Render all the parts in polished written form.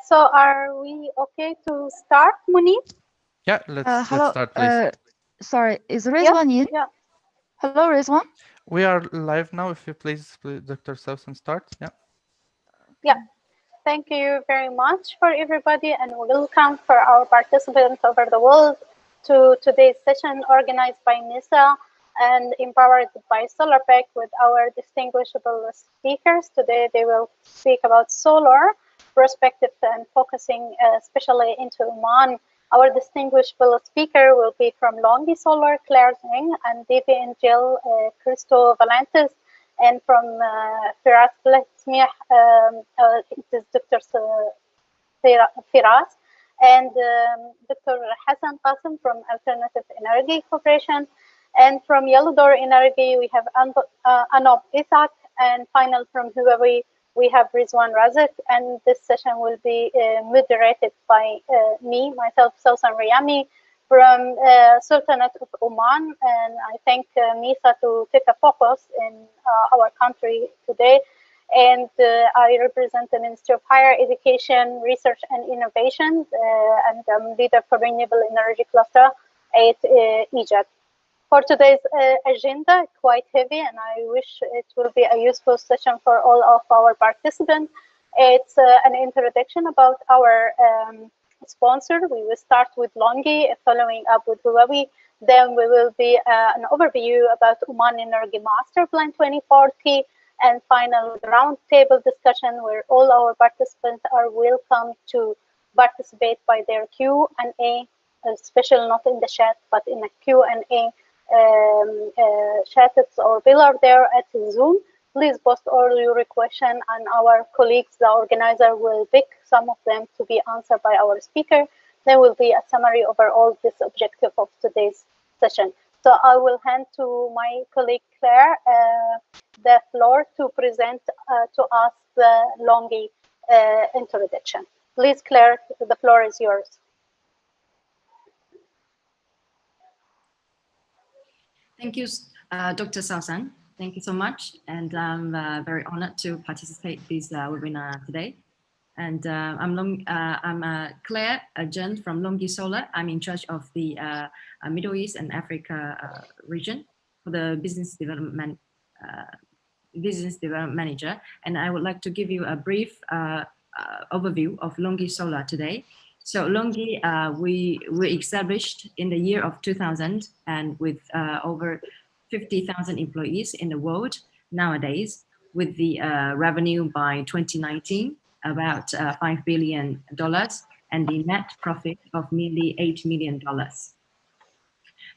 So are we okay to start, Munir? Yeah, let's Hello. start, please. Sorry, is Rizwan in? Yeah. Hello, Rizwan. We are live now. If you please, Dr. Sousan, start. Yeah. Yeah. Thank you very much for everybody, and welcome for our participants over the world to today's session organized by MESIA and empowered by Solarabic with our distinguishable speakers. Today they will speak about solar perspective and focusing especially into Oman. Our distinguishable speaker will be from Longi Solar, Claire Zeng, and Devi Angel Christo Valentis. And from Firas Blasmih, it is Dr. Firas, and Dr. Hassan Qasim from Alternative Energy Corporation. And from Yellow Door Energy, we have Anob Isak, and final from Huawei, we have Rizwan Razak. And this session will be moderated by me, myself, Sousan Riyami, from Sultanate of Oman, and I thank MESA to take a focus in our country today. And I represent the Ministry of Higher Education, Research and Innovation, and I'm leader for Renewable Energy Cluster at Egypt. For today's agenda, quite heavy, and I wish it will be a useful session for all of our participants. It's an introduction about our sponsor. We will start with Longi, following up with Huawei. Then we will be an overview about Oman Energy Master Plan 2040, and final with roundtable discussion where all our participants are welcome to participate by their Q&A, especially not in the chat, but in a Q&A chat or pillar there at Zoom. Please post all your questions, and our colleagues, the organizer, will pick some of them to be answered by our speaker. There will be a summary over all this objective of today's session. So I will hand to my colleague Claire the floor to present to us the Longi introduction. Please, Claire, the floor is yours. Thank you, Dr. Saosan. Thank you so much. And I'm very honored to participate in this webinar today. And I'm Claire Jen from Longi Solar. I'm in charge of the Middle East and Africa region for the business development manager. And I would like to give you a brief overview of Longi Solar today. So Longi, we established in the year of 2000 and with over 50,000 employees in the world nowadays, with the revenue by 2019 about $5 billion and the net profit of nearly $8 million.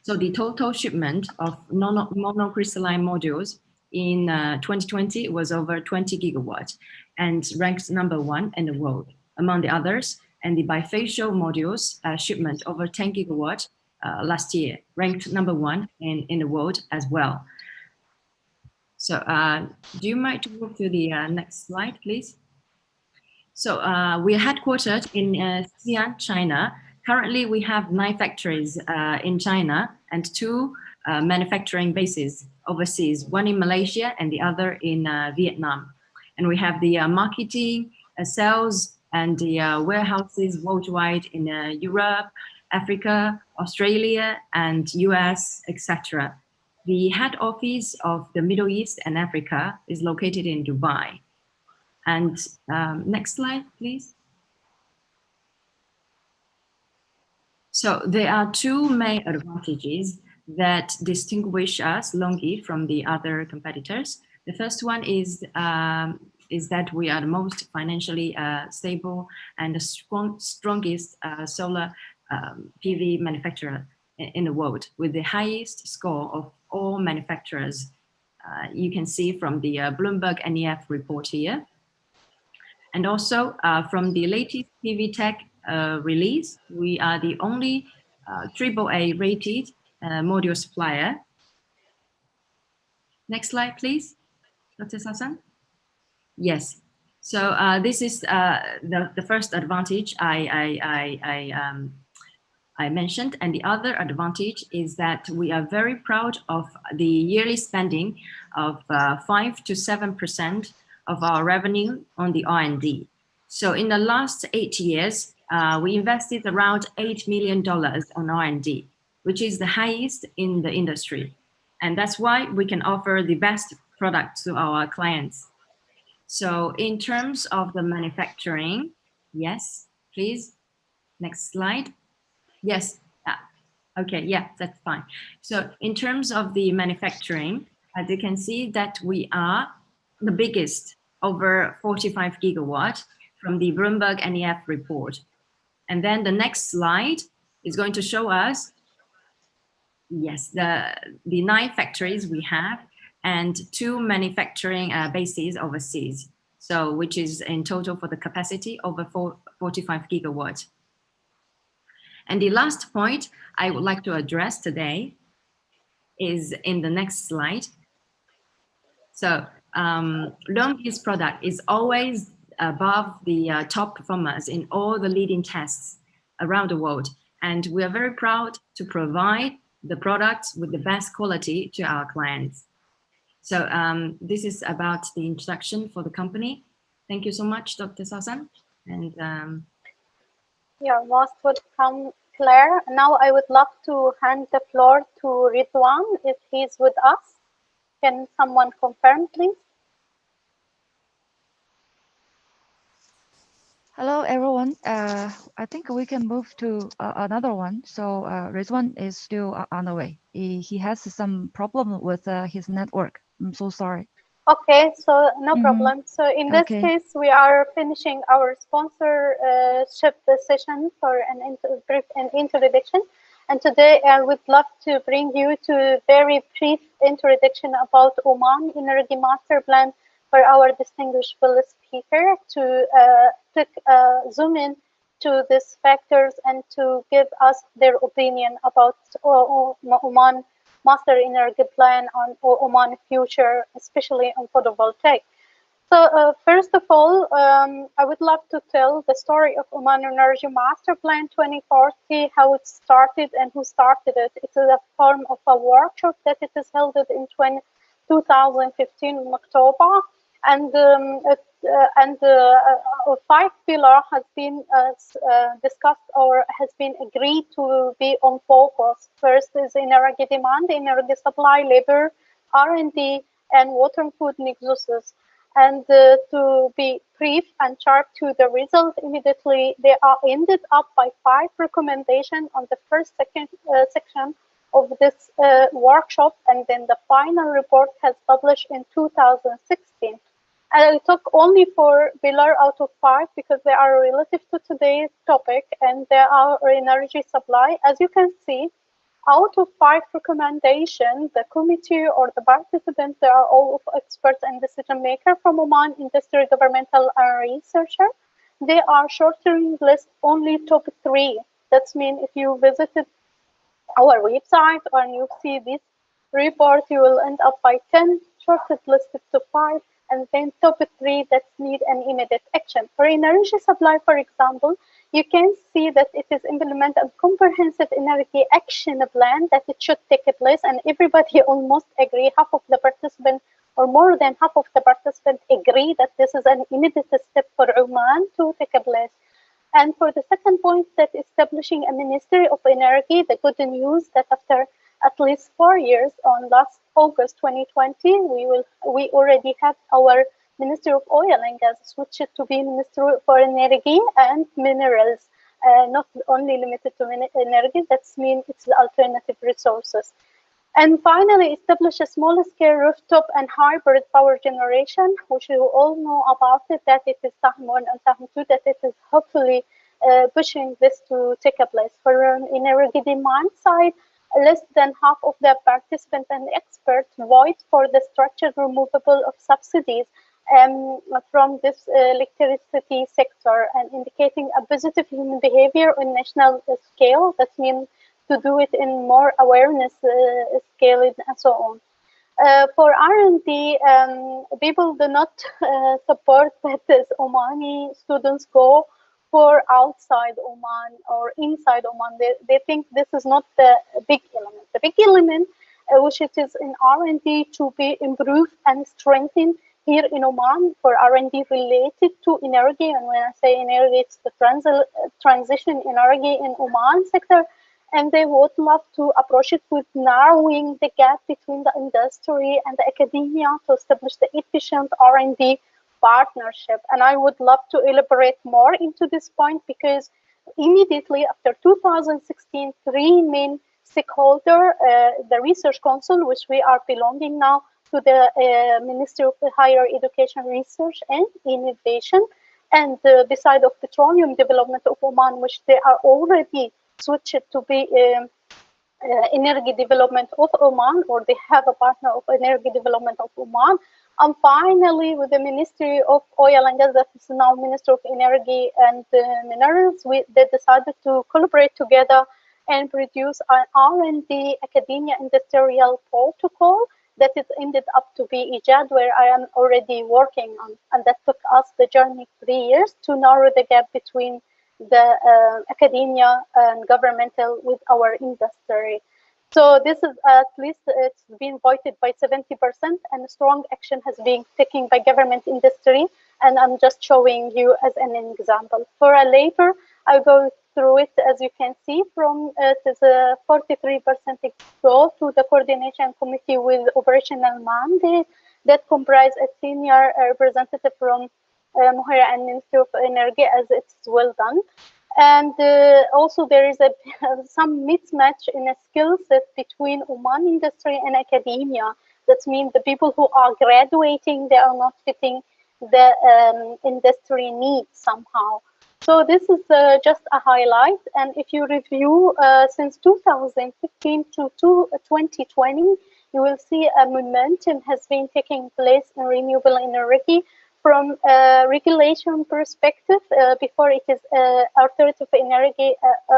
So the total shipment of monocrystalline modules in 2020 was over 20 gigawatts and ranked #1 in the world among the others. And the bifacial modules shipment over 10 gigawatts last year, ranked #1 in the world as well. So do you mind to move to the next slide, please? So we are headquartered in Xi'an, China. Currently, we have 9 factories in China and 2 manufacturing bases overseas, one in Malaysia and the other in Vietnam. And we have the marketing, sales, and the warehouses worldwide in Europe, Africa, Australia, and US, etc. The head office of the Middle East and Africa is located in Dubai. And next slide, please. So there are 2 main advantages that distinguish us, Longi, from the other competitors. The first one is that we are the most financially stable and the strongest solar PV manufacturer in the world, with the highest score of all manufacturers. You can see from the Bloomberg NEF report here. And also from the latest PV Tech release, we are the only AAA rated module supplier. Next slide, please, Dr. Sasan. Yes. So this is the first advantage I mentioned, and the other advantage is that we are very proud of the yearly spending of 5 to 7% of our revenue on the R&D. So in the last 8 years, we invested around $8 million on R&D, which is the highest in the industry. And that's why we can offer the best products to our clients. So in terms of the manufacturing, yes, please, next slide. Yes, okay, yeah, that's fine. So in terms of the manufacturing, as you can see that we are the biggest, over 45 gigawatts from the Bloomberg NEF report. And then the next slide is going to show us, yes, the 9 factories we have and 2 manufacturing bases overseas. So which is in total for the capacity over 45 gigawatts. And the last point I would like to address today is in the next slide. So Longi's product is always above the top performers in all the leading tests around the world. And we are very proud to provide the products with the best quality to our clients. So this is about the introduction for the company. Thank you so much, Dr. Sasan. And you're most welcome, Claire. Now I would love to hand the floor to Ridwan if he's with us. Can someone confirm, please? Hello, everyone. I think we can move to another one. So Rizwan is still on the way. He has some problem with his network. I'm so sorry. Okay, so no problem. So in this case, we are finishing our sponsorship session for an introduction. And today I would love to bring you to a very brief introduction about Oman Energy Master Plan for our distinguished speaker to zoom in to these factors and to give us their opinion about Oman Master Energy Plan on Oman future, especially on photovoltaic. So first of all, I would love to tell the story of Oman Energy Master Plan 2040, how it started and who started it. It is a form of a workshop that it is held in 2015 in October, and a five pillar has been discussed or has been agreed to be on focus. First is energy demand, energy supply, labor, R&D, and water and food nexuses. And to be brief and sharp to the result immediately, they are ended up by 5 recommendations on the first section of this workshop, and then the final report has published in 2016. And I took only 4 pillar out of 5 because they are relative to today's topic, and they are energy supply. As you can see, out of 5 recommendations, the committee or the participants, they are all experts and decision makers from Oman, industry, governmental, and researcher. They are shortening list only top 3. That means if you visited our website and you see this report, you will end up by 10 shorted listed to 5, and then top 3 that need an immediate action. For energy supply, for example, you can see that it is implement a comprehensive energy action plan that it should take place, and everybody almost agree. Half of the participants, or more than half of the participants, agree that this is an immediate step for Oman to take place. And for the second point, that establishing a Ministry of Energy, the good news that after at least 4 years, on last August 2020, we already have our Ministry of Oil and Gas switched to be Ministry for Energy and Minerals, not only limited to energy. That means it's the alternative resources. And finally, establish a small-scale rooftop and hybrid power generation, which you all know about it, that it is Sahim I and Sahim II, that it is hopefully pushing this to take a place. For an energy demand side, less than half of the participants and experts vote for the structured removable of subsidies from this electricity sector, and indicating a positive human behavior on national scale. That means to do it in more awareness scale and so on. For R&D, people do not support that as Omani students go for outside Oman or inside Oman. They think this is not the big element. The big element, which it is in R&D to be improved and strengthened here in Oman for R&D related to energy. And when I say energy, it's the transition energy in Oman sector. And they would love to approach it with narrowing the gap between the industry and the academia to establish the efficient R&D partnership. And I would love to elaborate more into this point, because immediately after 2016, 3 main stakeholders, the Research Council, which we are belonging now to the Ministry of Higher Education, Research and Innovation, and beside of Petroleum Development of Oman, which they are already switched to be energy development of Oman, or they have a partner of energy development of Oman. And finally, with the Ministry of Oil and Gas, that is now Ministry of Energy and Minerals, they decided to collaborate together and produce an R&D academia industrial protocol that is ended up to be IJAD, where I am already working on. And that took us the journey 3 years to narrow the gap between the academia and governmental with our industry. So this is at least it's been voted by 70%, and strong action has been taken by government industry. And I'm just showing you as an example. For a labor, I'll go through it. As you can see, from it is a 43% go to the coordination committee with operational mandate that comprise a senior representative from Muhira and Ministry of Energy, as it's well done. And also there is some mismatch in a skill set between Oman industry and academia. That means the people who are graduating, they are not fitting the industry needs somehow. So this is just a highlight. And if you review since 2015 to 2020, you will see a momentum has been taking place in renewable energy. From a regulation perspective, before it is Authority of Energy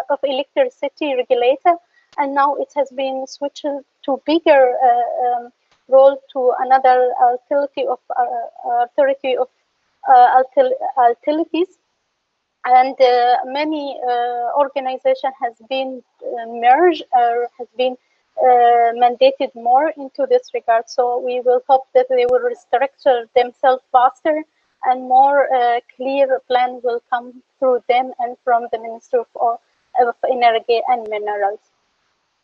of Electricity regulator, and now it has been switched to bigger role to another authority of utilities, and many organization has been merged or has been mandated more into this regard. So we will hope that they will restructure themselves faster, and more clear plan will come through them and from the Ministry of Energy and Minerals.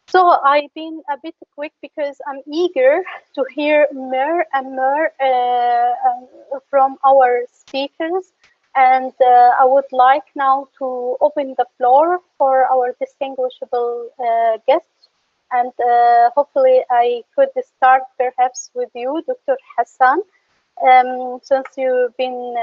So I've been a bit quick because I'm eager to hear more and more from our speakers. And I would like now to open the floor for our distinguishable guests. And hopefully I could start perhaps with you, Dr. Hassan, since you've been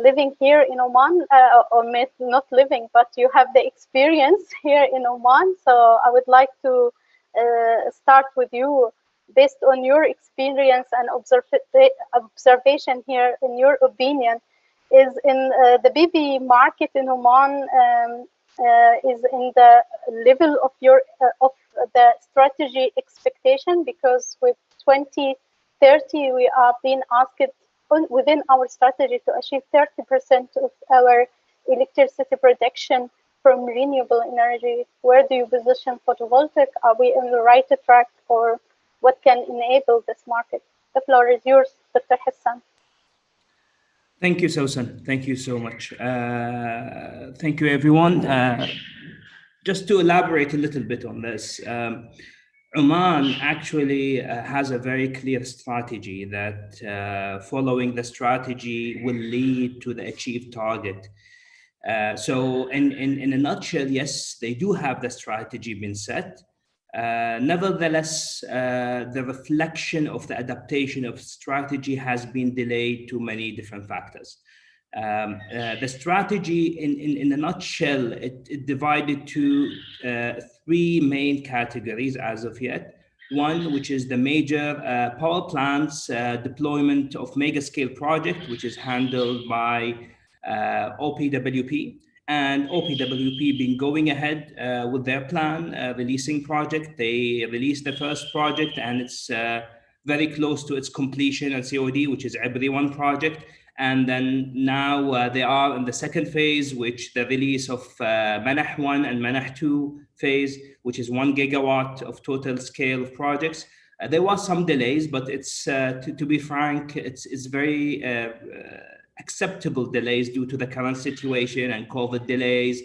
living here in Oman, or not living, but you have the experience here in Oman. So I would like to start with you, based on your experience and observation here. In your opinion, is in the PV market in Oman is in the level of your of the strategy expectation? Because with 2030 we are being asked within our strategy to achieve 30% of our electricity production from renewable energy. Where do you position photovoltaic? Are we on the right track, or what can enable this market? The floor is yours, Dr. Hassan. Thank you, Susan. Thank you so much. Thank you, everyone. Just to elaborate a little bit on this, Oman actually has a very clear strategy that following the strategy will lead to the achieved target. So in a nutshell, yes, they do have the strategy been set. Nevertheless, the reflection of the adaptation of strategy has been delayed to many different factors. The strategy, in a nutshell, it divided to three main categories as of yet. One, which is the major power plants deployment of mega scale project, which is handled by OPWP. And OPWP been going ahead with their plan, releasing project. They released the first project, and it's very close to its completion and COD, which is Everyone project. And then now they are in the second phase, which the release of Manah 1 and Manah 2 phase, which is 1 gigawatt of total scale of projects. There was some delays, but it's to be frank, it's very acceptable delays due to the current situation and COVID delays,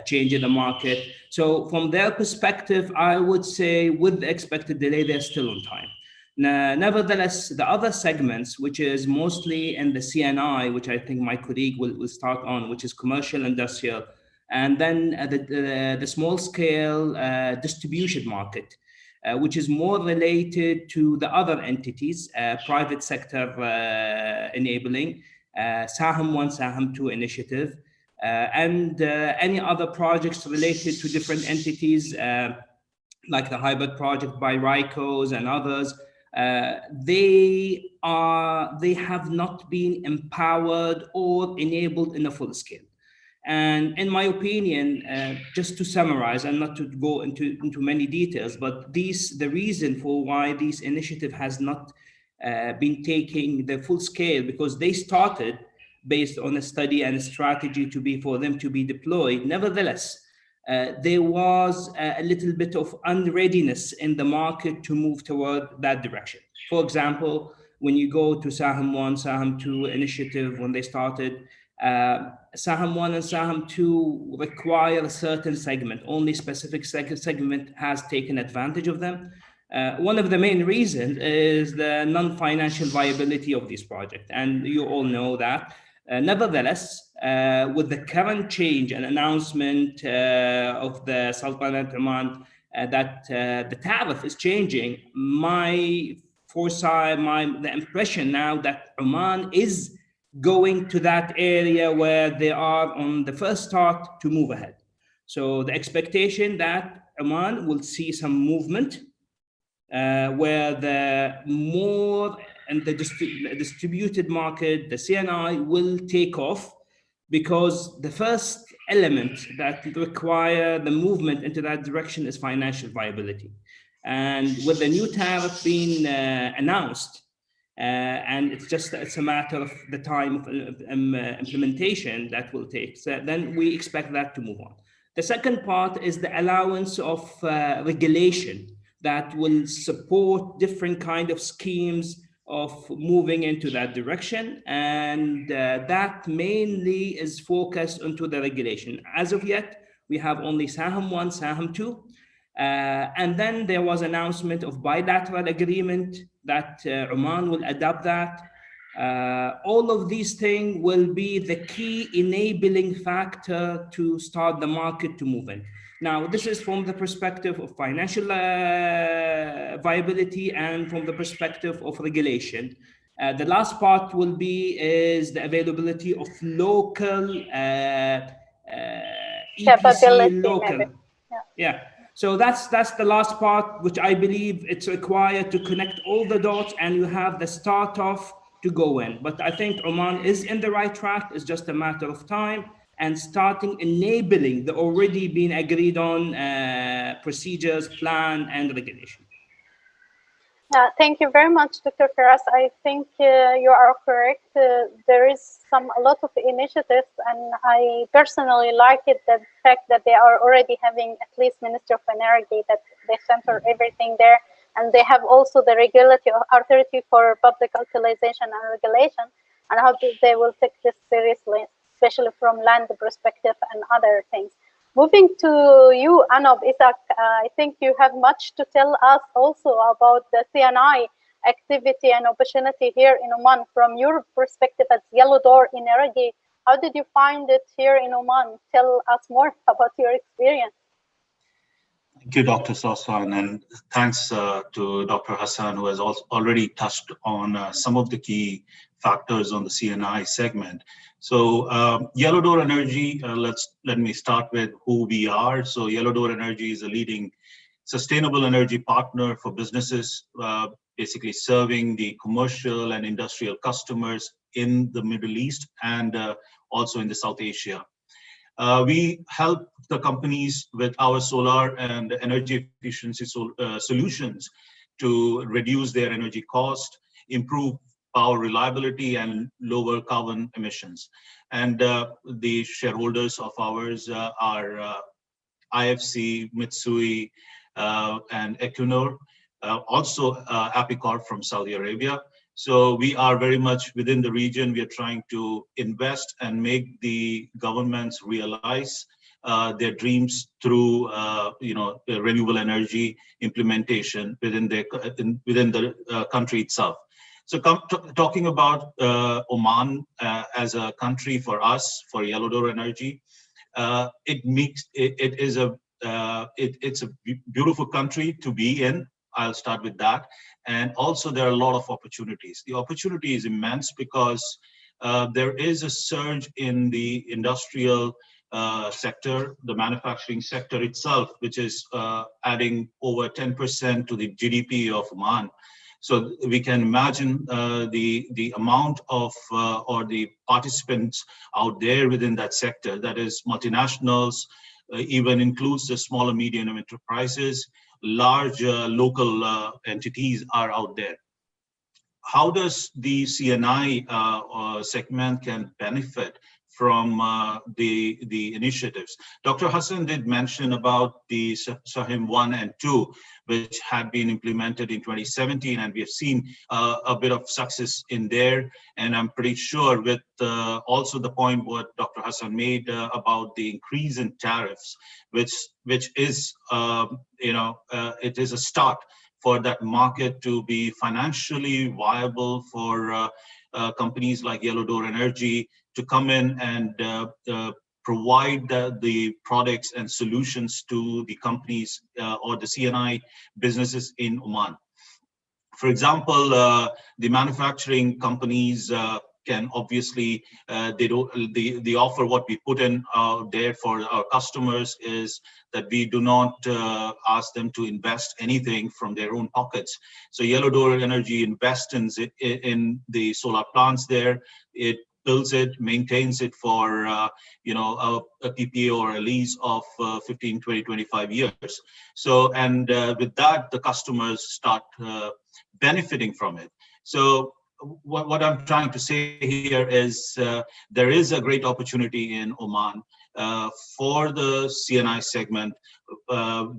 change in the market. So from their perspective, I would say with the expected delay, they're still on time. Nevertheless, the other segments, which is mostly in the CNI, which I think my colleague will start on, which is commercial, industrial, and then the small scale distribution market, which is more related to the other entities, private sector enabling, Sahim I, Sahim II initiative, and any other projects related to different entities, like the hybrid project by RICOs and others. They have not been empowered or enabled in a full scale. And in my opinion, just to summarize and not to go into many details, but the reason for why this initiative has not been taking the full scale, because they started based on a study and a strategy for them to be deployed. Nevertheless, there was a little bit of unreadiness in the market to move toward that direction. For example, when you go to Sahim I, Sahim II initiative, when they started, Sahim I and Sahim II require a certain segment. Only specific segment has taken advantage of them. One of the main reasons is the non-financial viability of this project, and you all know that. Nevertheless, with the current change and announcement of the Sultanate of Oman that the tariff is changing, the impression now that Oman is going to that area where they are on the first start to move ahead. So the expectation that Oman will see some movement where the more and the distributed market, the CNI will take off, because the first element that require the movement into that direction is financial viability. And with the new tariff being announced, and it's a matter of the time of implementation that will take, so then we expect that to move on. The second part is the allowance of regulation that will support different kind of schemes of moving into that direction, and that mainly is focused into the regulation. As of yet, we have only Sahim I, Sahim II, and then there was announcement of bilateral agreement that Oman will adopt that. All of these things will be the key enabling factor to start the market to move in. Now, this is from the perspective of financial viability and from the perspective of regulation. The last part will be is the availability of local EPC local. Yeah. So that's the last part, which I believe it's required to connect all the dots, and you have the start off to go in. But I think Oman is in the right track. It's just a matter of time and starting enabling the already been agreed on procedures, plan, and regulation. Thank you very much, Dr. Firas. I think you are correct. There is a lot of initiatives, and I personally like it, the fact that they are already having at least Minister of Energy, that they center everything there, and they have also the regulatory authority for public utilization and regulation, and how they will take this seriously, especially from land perspective and other things. Moving to you, Anob Isaac, I think you have much to tell us also about the CNI activity and opportunity here in Oman from your perspective as Yellow Door Energy. How did you find it here in Oman? Tell us more about your experience. Thank you, Dr. Soswan, and thanks to Dr. Hassan, who has also already touched on some of the key factors on the CNI segment. So Yellow Door Energy, let me start with who we are. So Yellow Door Energy is a leading sustainable energy partner for businesses, basically serving the commercial and industrial customers in the Middle East and also in the South Asia. We help the companies with our solar and energy efficiency solutions to reduce their energy cost, improve power reliability, and lower carbon emissions. And the shareholders of ours are IFC, Mitsui, and Equinor, also Apicorp from Saudi Arabia. So we are very much within the region. We are trying to invest and make the governments realize their dreams through, the renewable energy implementation within the country itself. So talking about Oman as a country for us, for Yellow Door Energy, it's a beautiful country to be in. I'll start with that. And also there are a lot of opportunities. The opportunity is immense because there is a surge in the industrial sector, the manufacturing sector itself, which is adding over 10% to the GDP of Oman. So we can imagine the amount of or the participants out there within that sector, that is multinationals, even includes the small and medium enterprises, large local entities are out there. How does the CNI segment can benefit from the initiatives? Dr. Hassan did mention about the Sahim I and II, which had been implemented in 2017, and we have seen a bit of success in there. And I'm pretty sure with also the point what Dr. Hassan made about the increase in tariffs, which is, it is a start for that market to be financially viable for companies like Yellow Door Energy to come in and provide the products and solutions to the companies or the CNI businesses in Oman. For example, the manufacturing companies can obviously, they offer what we put in there for our customers is that we do not ask them to invest anything from their own pockets. So Yellow Door Energy invests in the solar plants there. It builds it, maintains it for a PPA or a lease of 15, 20, 25 years. So, and with that, the customers start benefiting from it. So what I'm trying to say here is there is a great opportunity in Oman for the CNI segment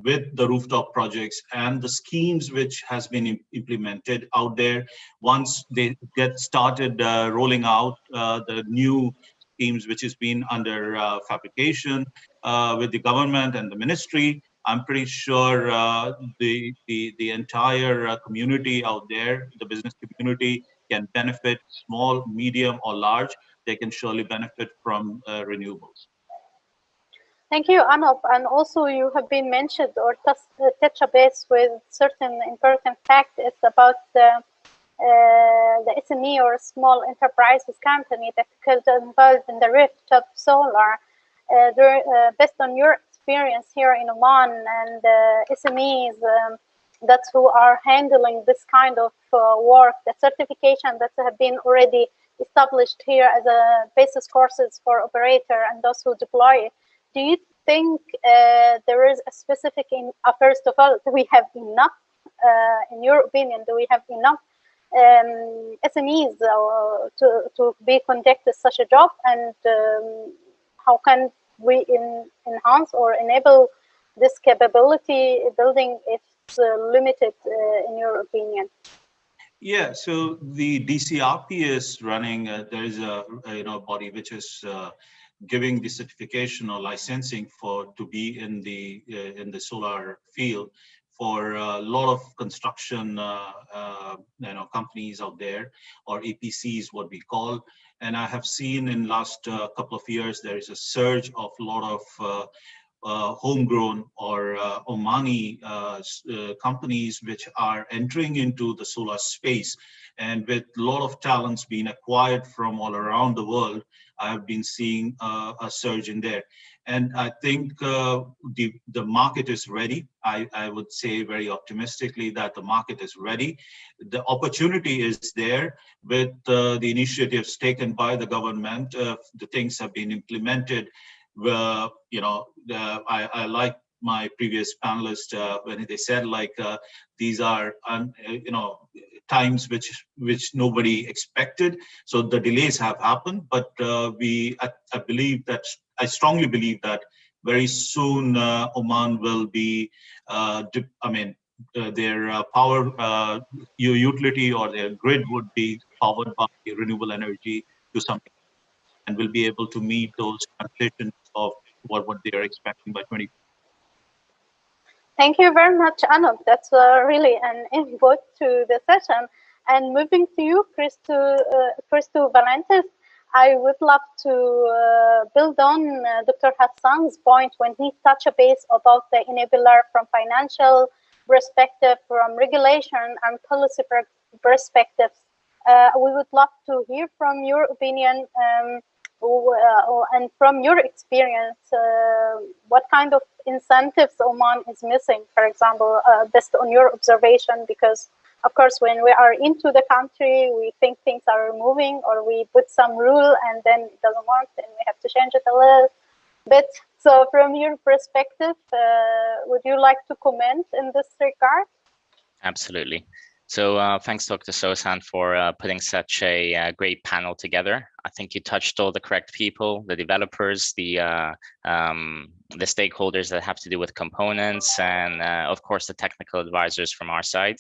with the rooftop projects and the schemes which has been implemented out there. Once they get started rolling out the new schemes which has been under fabrication with the government and the ministry, I'm pretty sure the entire community out there, the business community, can benefit, small, medium, or large. They can surely benefit from renewables. Thank you, Anup. And also, you have been mentioned or touch a base with certain important fact. It's about the SME or small enterprises company that could involve in the rooftop solar. Based on your experience here in Oman and SMEs that's who are handling this kind of work, the certification that have been already established here as a basis courses for operator and those who deploy it. Do you think there is a specific, first of all, do we have enough, in your opinion, do we have enough SMEs to be conducted such a job, and how can we enhance or enable this capability building if it's limited, in your opinion? Yeah, so the DCRP is running, there is a body which is giving the certification or licensing to be in the solar field for a lot of construction companies out there, or APCs, what we call. And I have seen in last couple of years there is a surge of a lot of homegrown or Omani companies which are entering into the solar space, and with a lot of talents being acquired from all around the world, I have been seeing a surge in there. And I think the market is ready. I would say very optimistically that the market is ready. The opportunity is there with the initiatives taken by the government. The things have been implemented. I like my previous panelist when they said these are times which nobody expected, so the delays have happened, but I strongly believe that very soon Oman will be their power utility or their grid would be powered by renewable energy to something, and will be able to meet those transitions of what they are expecting by 2020. Thank you very much, Anup. That's really an input to the session. And moving to you, Christo Valentes, I would love to build on Dr. Hassan's point when he touched a base about the enabler from financial perspective, from regulation and policy perspectives. We would love to hear from your opinion and from your experience, what kind of incentives Oman is missing, for example, based on your observation, because of course, when we are into the country, we think things are moving, or we put some rule and then it doesn't work, and we have to change it a little bit. So from your perspective, would you like to comment in this regard? Absolutely. So thanks, Dr. Sosan, for putting such a great panel together. I think you touched all the correct people, the developers, the stakeholders that have to do with components, and of course, the technical advisors from our side.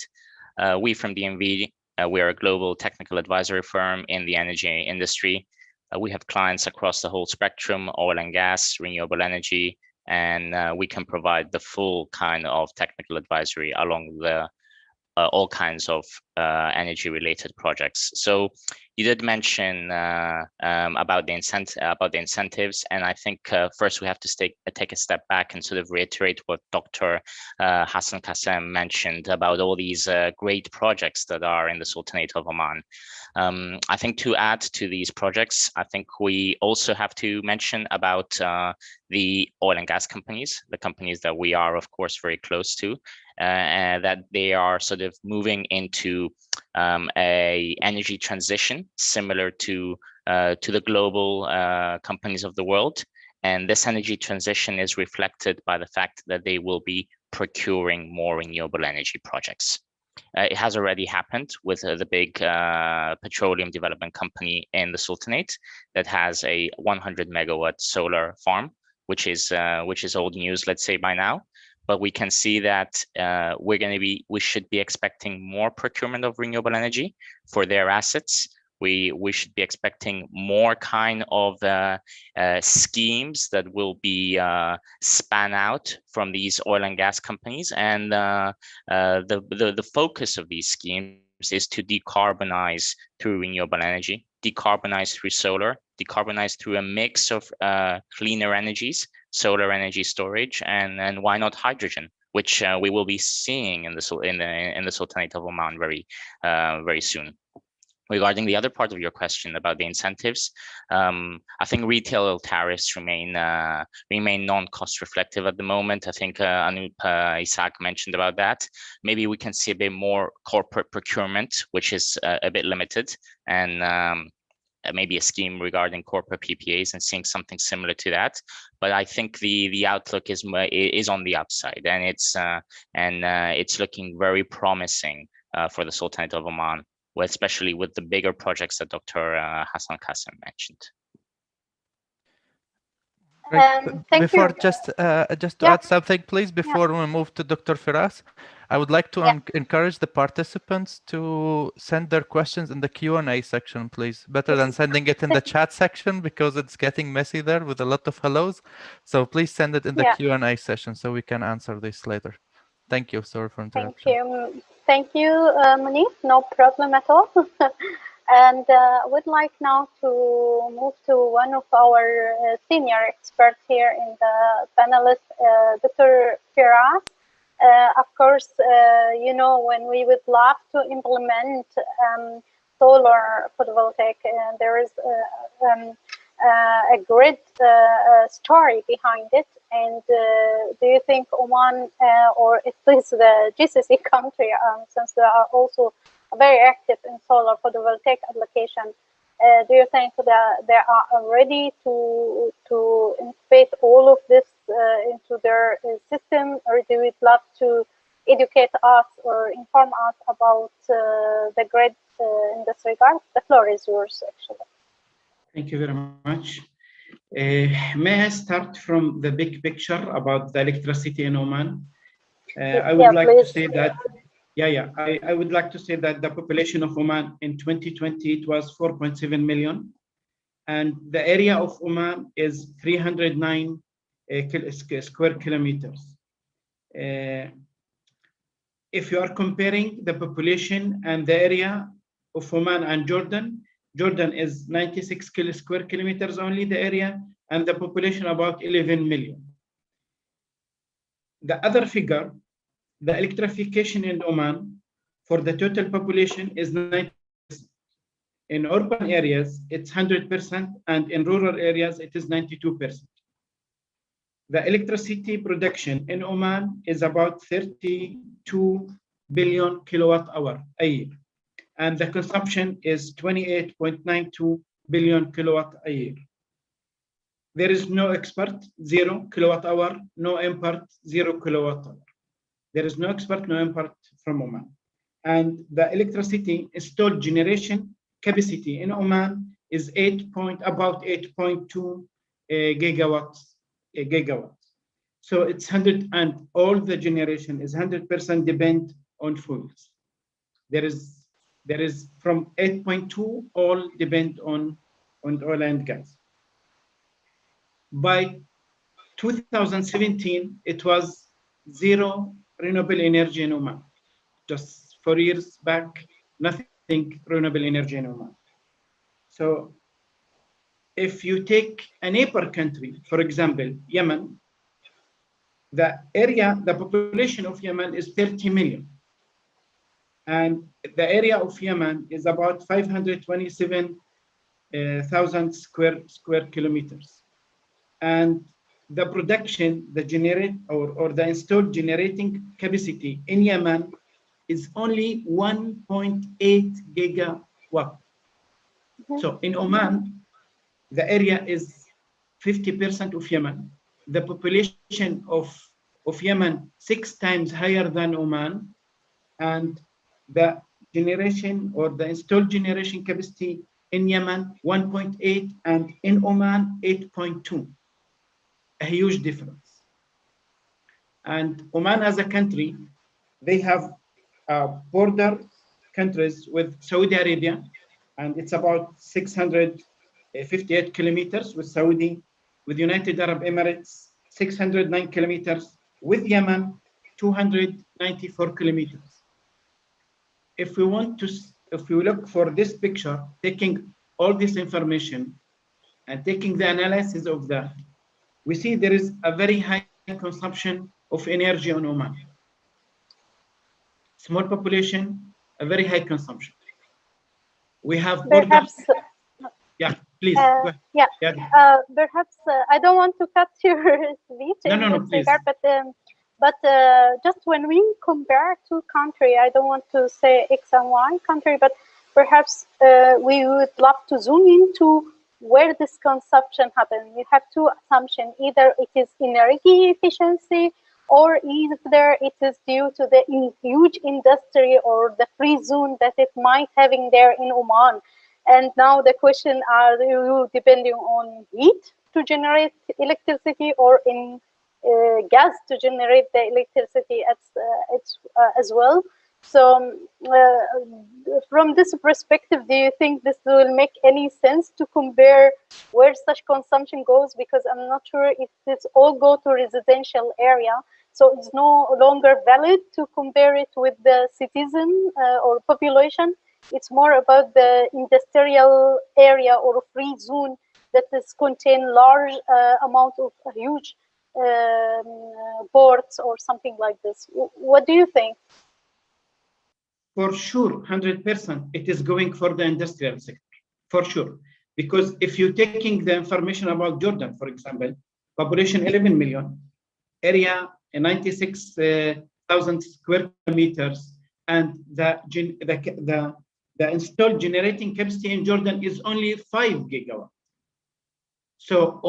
We from DNV, we are a global technical advisory firm in the energy industry. We have clients across the whole spectrum, oil and gas, renewable energy, and we can provide the full kind of technical advisory along the all kinds of energy-related projects. So you did mention about the incentives, and I think first we have to take a step back and sort of reiterate what Dr. Hassan Qassem mentioned about all these great projects that are in the Sultanate of Oman. I think to add to these projects, I think we also have to mention about the oil and gas companies, the companies that we are, of course, very close to, and that they are sort of moving into a energy transition similar to to the global companies of the world. And this energy transition is reflected by the fact that they will be procuring more renewable energy projects. It has already happened with the big petroleum development company in the Sultanate that has a 100 megawatt solar farm, which is old news, let's say, by now. But we can see that we should be expecting more procurement of renewable energy for their assets. We should be expecting more kind of schemes that will be span out from these oil and gas companies. And the focus of these schemes is to decarbonize through renewable energy, decarbonize through solar, decarbonize through a mix of cleaner energies, solar energy storage, and why not hydrogen, which we will be seeing in the Sultanate of Oman very soon. Regarding the other part of your question about the incentives, I think retail tariffs remain non-cost reflective at the moment. I think Anup Isaac mentioned about that. Maybe we can see a bit more corporate procurement, which is a bit limited, and maybe a scheme regarding corporate PPAs and seeing something similar to that. But I think the outlook is on the upside, and it's looking very promising for the Sultanate of Oman, especially with the bigger projects that Dr. Hassan Qasim mentioned. Before, just to add something, please, before we move to Dr. Firas, I would like to encourage the participants to send their questions in the Q&A section, please. Better than sending it in the chat section, because it's getting messy there with a lot of hellos. So please send it in the Q&A session so we can answer this later. Thank you. Sorry for interruption. Thank you, Munif. No problem at all. And would like now to move to one of our senior experts here in the panelist, Dr. Firas. Of course, you know, when we would love to implement solar photovoltaic, there is a great story behind it. And do you think Oman, or at least the GCC country, since they are also very active in solar photovoltaic application, do you think that they are ready to integrate all of this into their system, or do you love to educate us or inform us about the grid in this regard? The floor is yours, actually. Thank you very much. May I start from the big picture about the electricity in Oman? I would like to say that, I would like to say that the population of Oman in 2020, it was 4.7 million. And the area of Oman is 309 square kilometers. If you are comparing the population and the area of Oman and Jordan, Jordan is 96 square kilometers only, the area, and the population about 11 million. The other figure, the electrification in Oman for the total population is 90%. In urban areas, it's 100%, and in rural areas, it is 92%. The electricity production in Oman is about 32 billion kilowatt hour a year, and the consumption is 28.92 billion kilowatt a year. There is no export, 0 kilowatt hour, no import, 0 kilowatt hour. There is no export, no import from Oman. And the electricity installed generation capacity in Oman is about 8.2 gigawatts. So it's 100, and all the generation is 100% depend on fuels. There is from 8.2, all depend on oil and gas. By 2017, it was 0 renewable energy in Oman. Just 4 years back, nothing renewable energy in Oman. So if you take a neighbor country, for example, Yemen, the population of Yemen is 30 million. And the area of Yemen is about 527,000 square kilometers. And the production, the installed generating capacity in Yemen is only 1.8 gigawatt. So in Oman, the area is 50% of Yemen. The population of Yemen 6 times higher than Oman, and the generation or the installed generation capacity in Yemen 1.8 and in Oman 8.2, a huge difference. And Oman as a country, they have border countries with Saudi Arabia, and it's about 658 kilometers with Saudi, with United Arab Emirates 609 kilometers, with Yemen 294 kilometers. If we look for this picture, taking all this information and taking the analysis of that, we see there is a very high consumption of energy in Oman. Small population, a very high consumption. We have perhaps. Yeah, please. Go ahead. Yeah. Perhaps I don't want to cut your speech in this regard, but just when we compare two countries, I don't want to say X and Y country, but perhaps we would love to zoom into where this consumption happens. You have two assumptions: either it is energy efficiency, or either it is due to the huge industry or the free zone that it might having there in Oman. And now the question: are you depending on heat to generate electricity, or in gas to generate the electricity as well? So from this perspective, do you think this will make any sense to compare where such consumption goes? Because I'm not sure if this all go to residential area, so it's no longer valid to compare it with the citizen or population. It's more about the industrial area or free zone that is contain large amount of huge ports or something like this. What do you think? For sure, 100%, it is going for the industrial sector, for sure. Because if you're taking the information about Jordan, for example, population 11 million, area 96,000 square kilometers, and the installed generating capacity in Jordan is only 5 gigawatts. So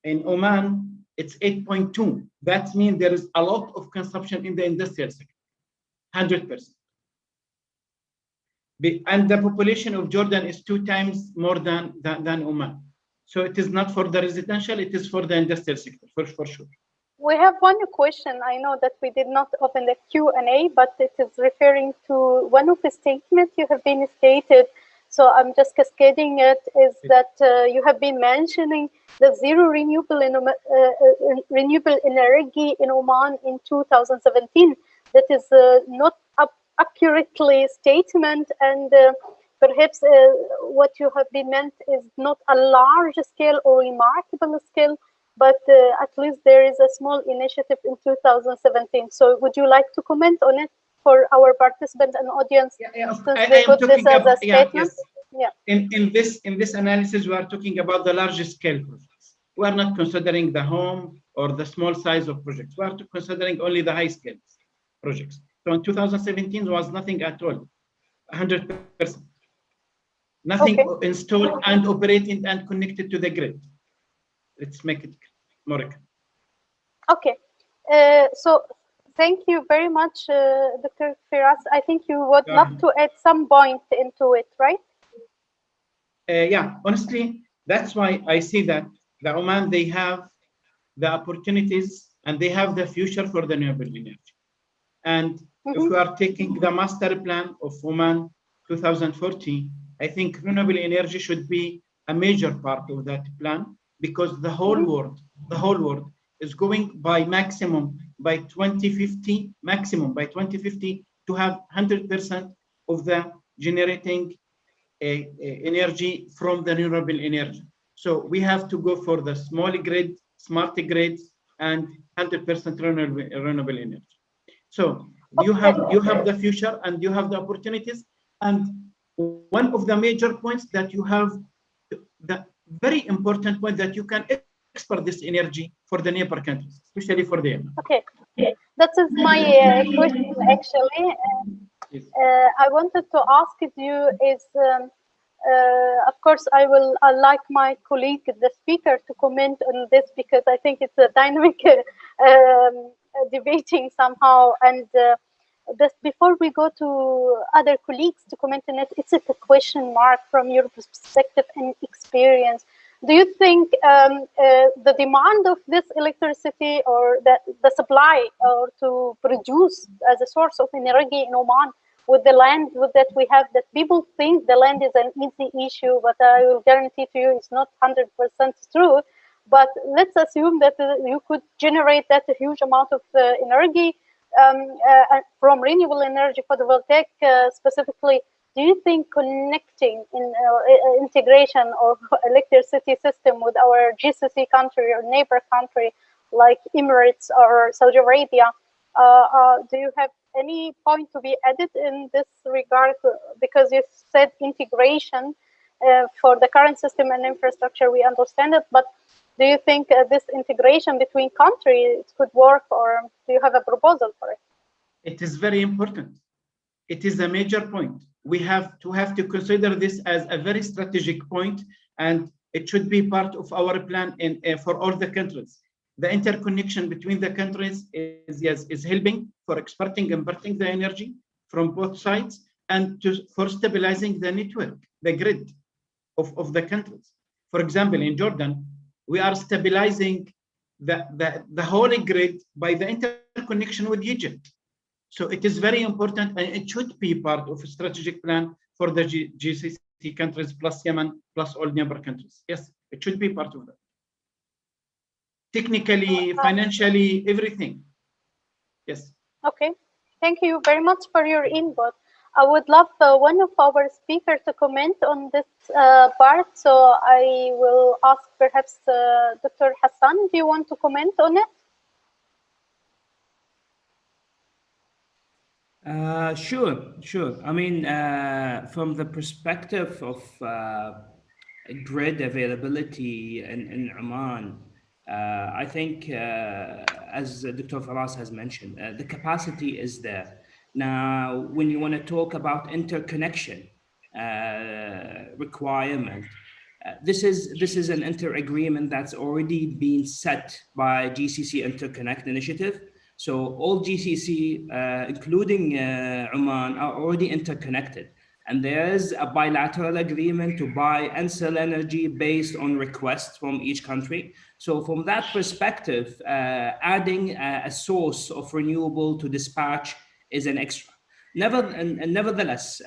in Oman, it's 8.2. That means there is a lot of consumption in the industrial sector, 100%. And the population of Jordan is 2 times more than Oman. So it is not for the residential, it is for the industrial sector, for sure. We have one question. I know that we did not open the Q&A, but it is referring to one of the statements you have been stated. So I'm just cascading it, is that you have been mentioning the zero renewable energy in Oman in 2017. That is not accurately statement, and perhaps what you have been meant is not a large scale or remarkable scale, but at least there is a small initiative in 2017. So would you like to comment on it for our participants and audience? Since they put this as a statement? Yes. In this analysis, we are talking about the large scale projects. We are not considering the home or the small size of projects. We are considering only the high scale projects. So in 2017 there was nothing at all, 100%. Nothing installed and operating and connected to the grid. Let's make it more clear. Okay. So thank you very much, Dr. Firas. I think you would love to add some point into it, right? Yeah, honestly, that's why I see that the Oman, they have the opportunities and they have the future for the renewable energy. And if we are taking the master plan of Oman 2040, I think renewable energy should be a major part of that plan, because the whole world is going by maximum by 2050, to have 100% of the generating energy from the renewable energy. So we have to go for the small grid, smart grids, and 100% renewable energy. So you have the future and you have the opportunities. And one of the major points that you have, the very important point, that you can export this energy for the neighbor countries, especially for them. Okay, that is my question actually. I wanted to ask you is Of course, I will like my colleague, the speaker, to comment on this because I think it's a dynamic debating somehow. And just before we go to other colleagues to comment on it, it's a question mark from your perspective and experience. Do you think the demand of this electricity or the supply or to produce as a source of energy in Oman with the land that we have, that people think the land is an easy issue, but I will guarantee to you it's not 100% true. But let's assume that you could generate that huge amount of energy from renewable energy, photovoltaic specifically. Do you think connecting in integration of electricity system with our GCC country or neighbor country like Emirates or Saudi Arabia, do you have any point to be added in this regard? Because you said integration for the current system and infrastructure, we understand it, but do you think this integration between countries could work, or do you have a proposal for it? It is very important. It is a major point. We have to consider this as a very strategic point, and it should be part of our plan for all the countries. The interconnection between the countries is helping for exporting and importing the energy from both sides, and for stabilizing the network, the grid of the countries. For example, in Jordan, we are stabilizing the whole grid by the interconnection with Egypt. So it is very important, and it should be part of a strategic plan for the GCC countries plus Yemen plus all neighbor countries. Yes, it should be part of that. Technically, financially, everything. Yes. Okay. Thank you very much for your input. I would love one of our speakers to comment on this part. So I will ask perhaps Dr. Hassan, do you want to comment on it? Sure. I mean, from the perspective of grid availability in Oman, I think, as Dr. Faras has mentioned, the capacity is there. Now, when you want to talk about interconnection requirement, this is an inter-agreement that's already been set by GCC Interconnect Initiative. So all GCC, including Oman, are already interconnected. And there is a bilateral agreement to buy and sell energy based on requests from each country. So from that perspective, adding a source of renewable to dispatch is an extra. Nevertheless,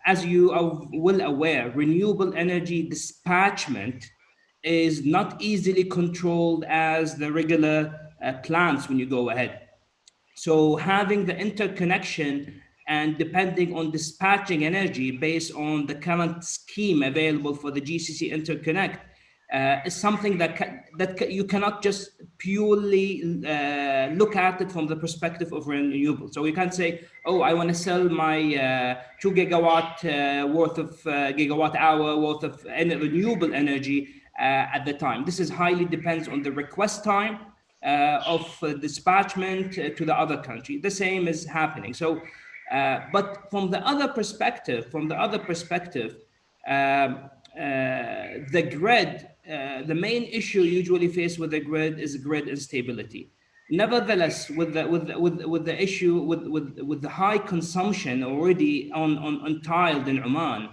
as you are well aware, renewable energy dispatchment is not easily controlled as the regular plants when you go ahead. So having the interconnection and depending on dispatching energy based on the current scheme available for the GCC Interconnect is something that you cannot just purely look at it from the perspective of renewable. So you can't say, oh, I want to sell my 2 gigawatt worth of gigawatt hour worth of renewable energy at the time. This is highly depends on the request time of dispatchment to the other country. The same is happening. So, but from the other perspective, the grid, the main issue usually faced with the grid is grid instability. Nevertheless, with the issue with the high consumption already on tiled in Oman,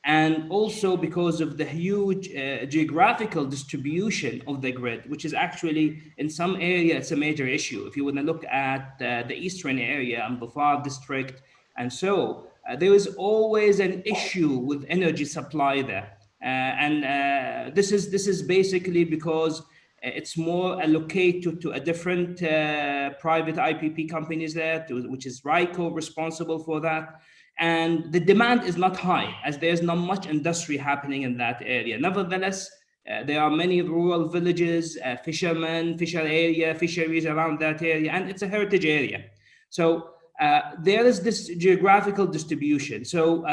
and also because of the huge geographical distribution of the grid, which is actually in some areas it's a major issue. If you want to look at the eastern area and Dhofar district, and so there is always an issue with energy supply there, and this is basically because it's more allocated to a different private IPP companies there, which is RICO responsible for that. And the demand is not high, as there's not much industry happening in that area. Nevertheless, there are many rural villages, fisheries around that area, and it's a heritage area. So there is this geographical distribution. So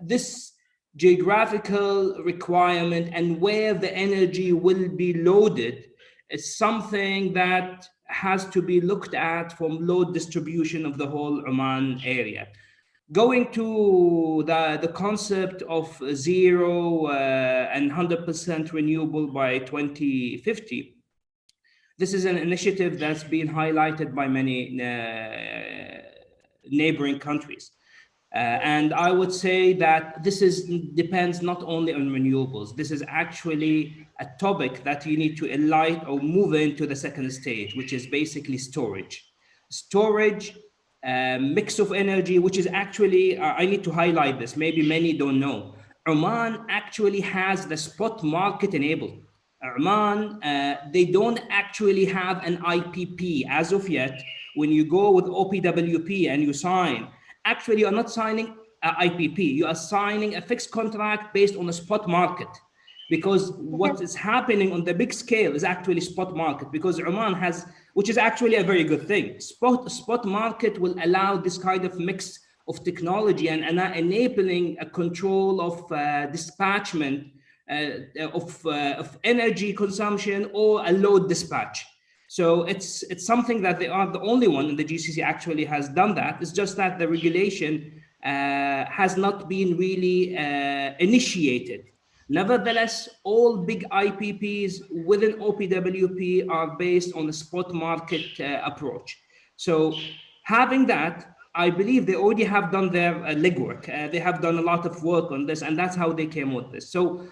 this geographical requirement and where the energy will be loaded is something that has to be looked at from load distribution of the whole Oman area. Going to the concept of zero and 100% renewable by 2050, this is an initiative that's been highlighted by many neighboring countries. And I would say that this depends not only on renewables. This is actually a topic that you need to enlighten or move into the second stage, which is basically storage. Storage, mix of energy, which is actually, I need to highlight this, maybe many don't know. Oman actually has the spot market enabled. Oman, they don't actually have an IPP as of yet. When you go with OPWP and you sign, actually you're not signing an IPP, you are signing a fixed contract based on a spot market. Because what is happening on the big scale is actually spot market, because Oman has, which is actually a very good thing. Spot market will allow this kind of mix of technology and enabling a control of dispatchment of energy consumption or a load dispatch. So it's something that they are the only one in the GCC actually has done that. It's just that the regulation has not been really initiated. Nevertheless, all big IPPs within OPWP are based on the spot market approach. So having that, I believe they already have done their legwork. They have done a lot of work on this, and that's how they came with this. So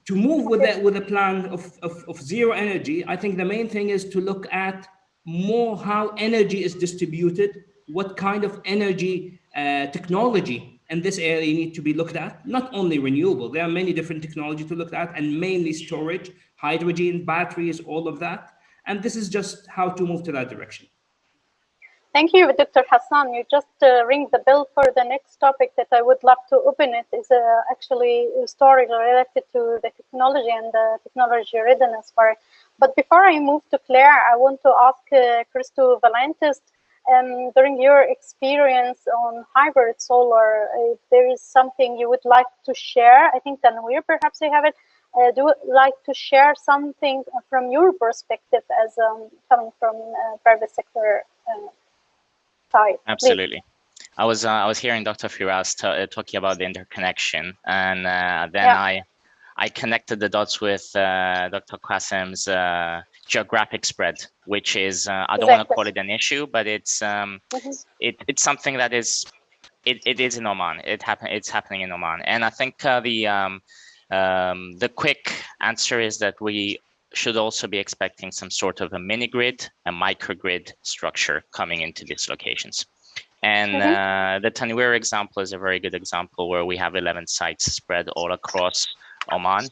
to move with a plan of zero energy, I think the main thing is to look at more how energy is distributed, what kind of energy technology in this area need to be looked at, not only renewable. There are many different technologies to look at, and mainly storage, hydrogen, batteries, all of that. And this is just how to move to that direction. Thank you, Dr. Hassan. You just ring the bell for the next topic that I would love to open. It is actually a story related to the technology and the technology readiness for it. But before I move to Claire, I want to ask Christo Valentis, during your experience on hybrid solar, if there is something you would like to share. I think Tanwir, perhaps you have it. Do you like to share something from your perspective as coming from private sector side? Absolutely. Please. I was hearing Dr. Firas talking about the interconnection, and then I connected the dots with Dr. Qasim's geographic spread, which is I don't want to call it an issue, but it's it's something that is it is in Oman. It's happening in Oman, and I think the quick answer is that we should also be expecting some sort of a mini grid, a microgrid structure coming into these locations. And the Tanwir example is a very good example where we have 11 sites spread all across Oman,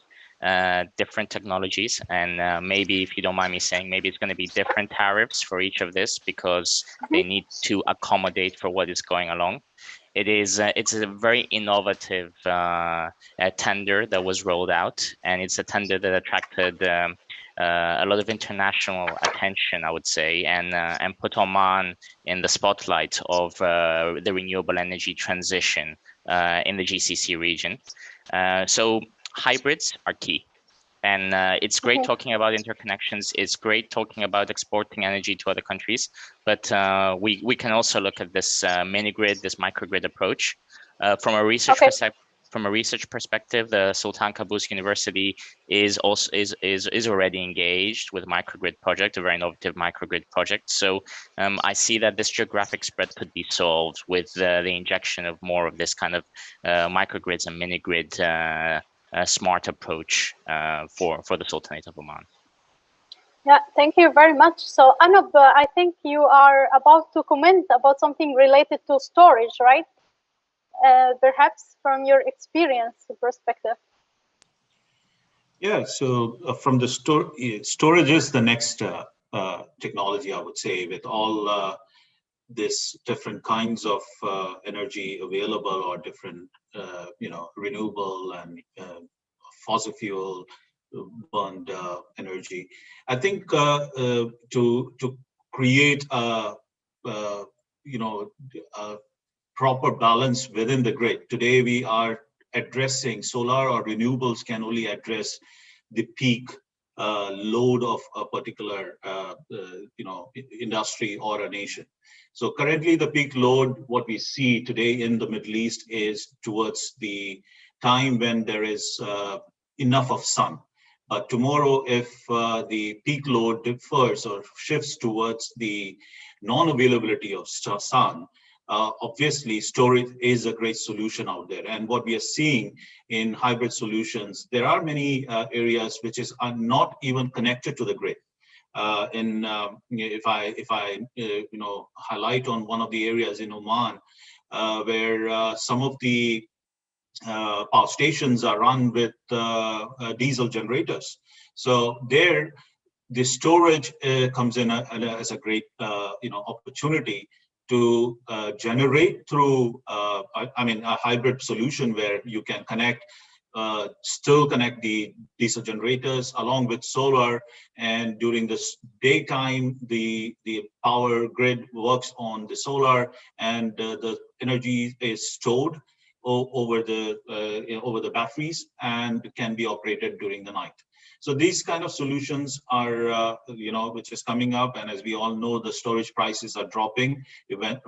different technologies. And maybe, if you don't mind me saying, maybe it's going to be different tariffs for each of this because they need to accommodate for what is going along. It's a very innovative tender that was rolled out, and it's a tender that attracted a lot of international attention, I would say, and put Oman in the spotlight of the renewable energy transition in the GCC region. So hybrids are key. And it's great talking about interconnections. It's great talking about exporting energy to other countries. But we can also look at this mini grid, this microgrid approach from a research perspective. From a research perspective, the Sultan Qaboos University is already engaged with a microgrid project, a very innovative microgrid project. So I see that this geographic spread could be solved with the injection of more of this kind of microgrids and mini grid smart approach for the Sultanate of Oman. Yeah, thank you very much. So Anub, I think you are about to comment about something related to storage, right? Perhaps from your experience perspective. Yeah, so from the storage is the next technology, I would say, with all this different kinds of energy available, or different renewable and fossil fuel burned energy. I think to create a proper balance within the grid. Today we are addressing solar or renewables can only address the peak load of a particular industry or a nation. So currently the peak load, what we see today in the Middle East, is towards the time when there is enough of sun. But tomorrow, if the peak load differs or shifts towards the non-availability of sun, obviously storage is a great solution out there. And what we are seeing in hybrid solutions, there are many areas which are not even connected to the grid. If I highlight on one of the areas in Oman, where some of the power stations are run with diesel generators. So there, the storage comes in as a great opportunity to generate through a hybrid solution where you can still connect the diesel generators along with solar, and during this daytime the power grid works on the solar, and the energy is stored over the batteries and can be operated during the night. So these kind of solutions are, which is coming up, and as we all know, the storage prices are dropping.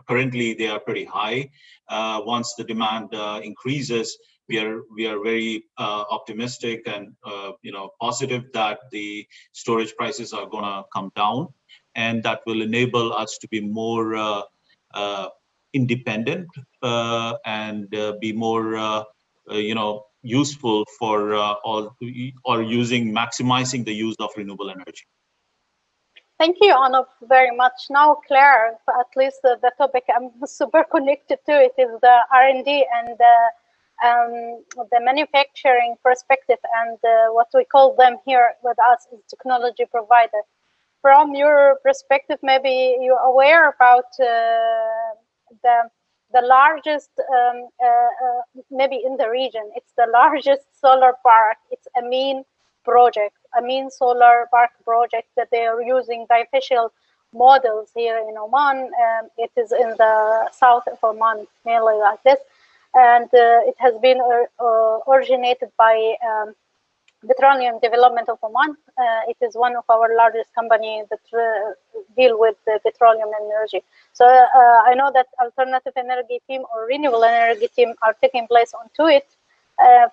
Currently, they are pretty high. Once the demand increases, we are very optimistic and positive that the storage prices are going to come down, and that will enable us to be more independent and be more useful for maximizing the use of renewable energy. Thank you, Anup, very much. Now, Claire, at least the topic I'm super connected to it is the R&D and the manufacturing perspective, and what we call them here with us is technology provider. From your perspective, maybe you're aware about the largest, maybe in the region, it's the largest solar park. It's a Amin project, Amin solar park project that they are using bifacial models here in Oman. It is in the south of Oman, mainly like this. And it has been originated by Petroleum Development of Oman. It is one of our largest companies that deal with the petroleum energy. So I know that alternative energy team or renewable energy team are taking place onto it.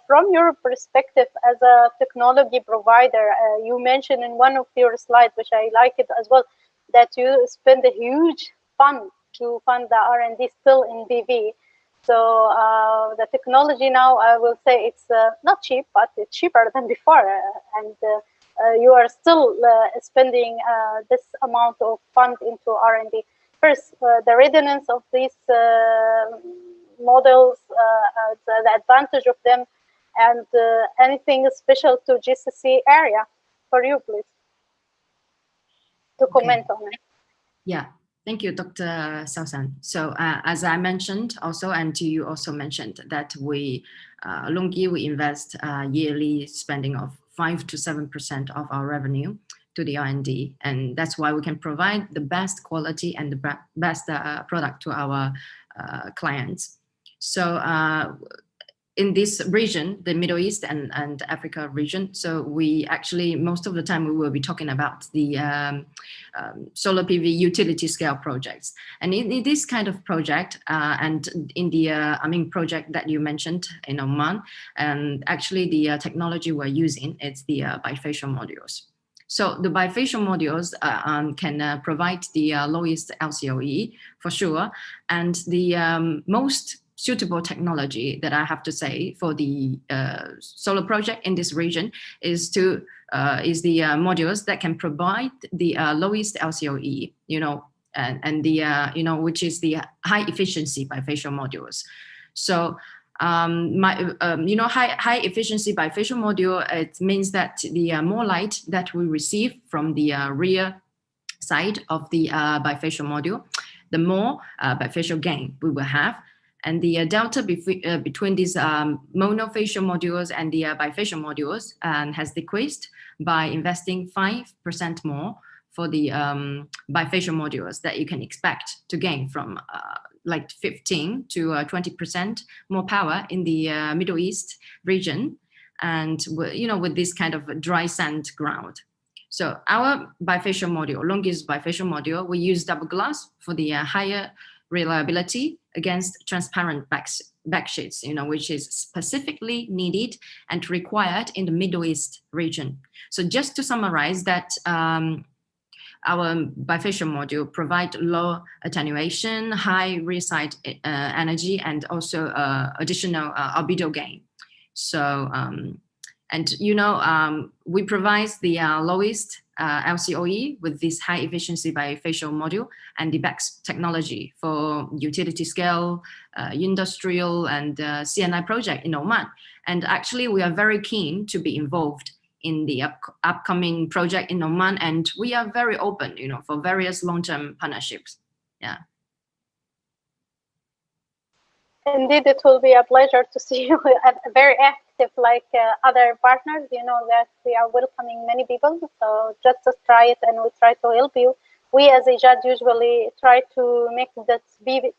From your perspective as a technology provider, you mentioned in one of your slides, which I like it as well, that you spend a huge fund to fund the R&D still in BV. So the technology now, I will say it's not cheap, but it's cheaper than before. And you are still spending this amount of fund into R&D. First, the readiness of these models, the advantage of them, and anything special to GCC area for you, please, to comment on it. Yeah. Thank you, Dr. Sausan. So as I mentioned also, and you also mentioned that we, Longi, we invest yearly spending of 5 to 7% of our revenue to the R&D. And that's why we can provide the best quality and the best product to our clients. So in this region, the Middle East and Africa region, so we actually, most of the time we will be talking about the solar PV utility scale projects. And in this kind of project, and in the Amin project that you mentioned in Oman, and actually the technology we're using, it's the bifacial modules. So the bifacial modules can provide the lowest LCOE for sure, and the most suitable technology that I have to say for the solar project in this region is the modules that can provide the lowest LCOE, and the which is the high efficiency bifacial modules. So high efficiency bifacial module, it means that the more light that we receive from the rear side of the bifacial module, the more bifacial gain we will have. And the delta between these monofacial modules and the bifacial modules has decreased by investing 5% more for the bifacial modules that you can expect to gain from like 15 to 20% more power in the Middle East region, and with this kind of dry sand ground. So our bifacial module, Longi's bifacial module, we use double glass for the higher reliability against transparent backsheets, which is specifically needed and required in the Middle East region. So just to summarize that, our bifacial module provide low attenuation, high reside energy, and also additional albedo gain. So, we provide the lowest LCOE with this high efficiency bifacial module and the BECS technology for utility scale, industrial, and CNI project in Oman. And actually, we are very keen to be involved in the upcoming project in Oman, and we are very open, for various long-term partnerships. Yeah. Indeed, it will be a pleasure to see you very active like other partners. You know that we are welcoming many people, so just try it and we try to help you. We as a judge usually try to make that be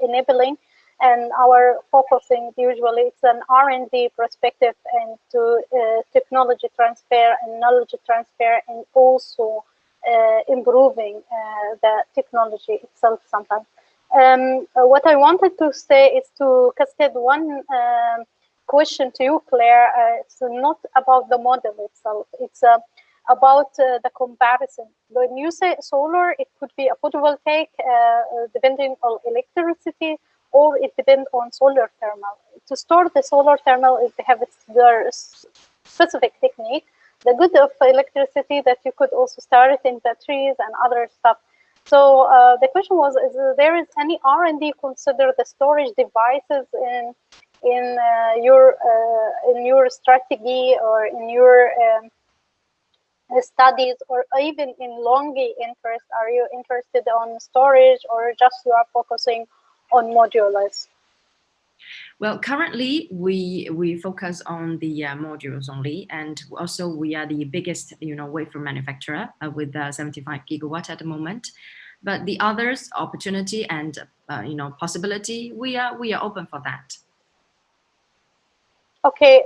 enabling, and our focusing usually it's an R&D perspective and to technology transfer and knowledge transfer, and also improving the technology itself sometimes. What I wanted to say is to cascade one question to you, Claire. It's not about the model itself. It's about the comparison. When you say solar, it could be a photovoltaic, depending on electricity, or it depends on solar thermal. To store the solar thermal, they have their specific technique. The good of electricity that you could also store it in batteries and other stuff. So the question was: is there any R&D consider the storage devices in your strategy or in your studies, or even in Longi interest? Are you interested on storage, or just you are focusing on modulars? Well, currently we focus on the modules only, and also we are the biggest wafer manufacturer with 75 gigawatt at the moment. But the others opportunity and possibility, we are open for that. Okay,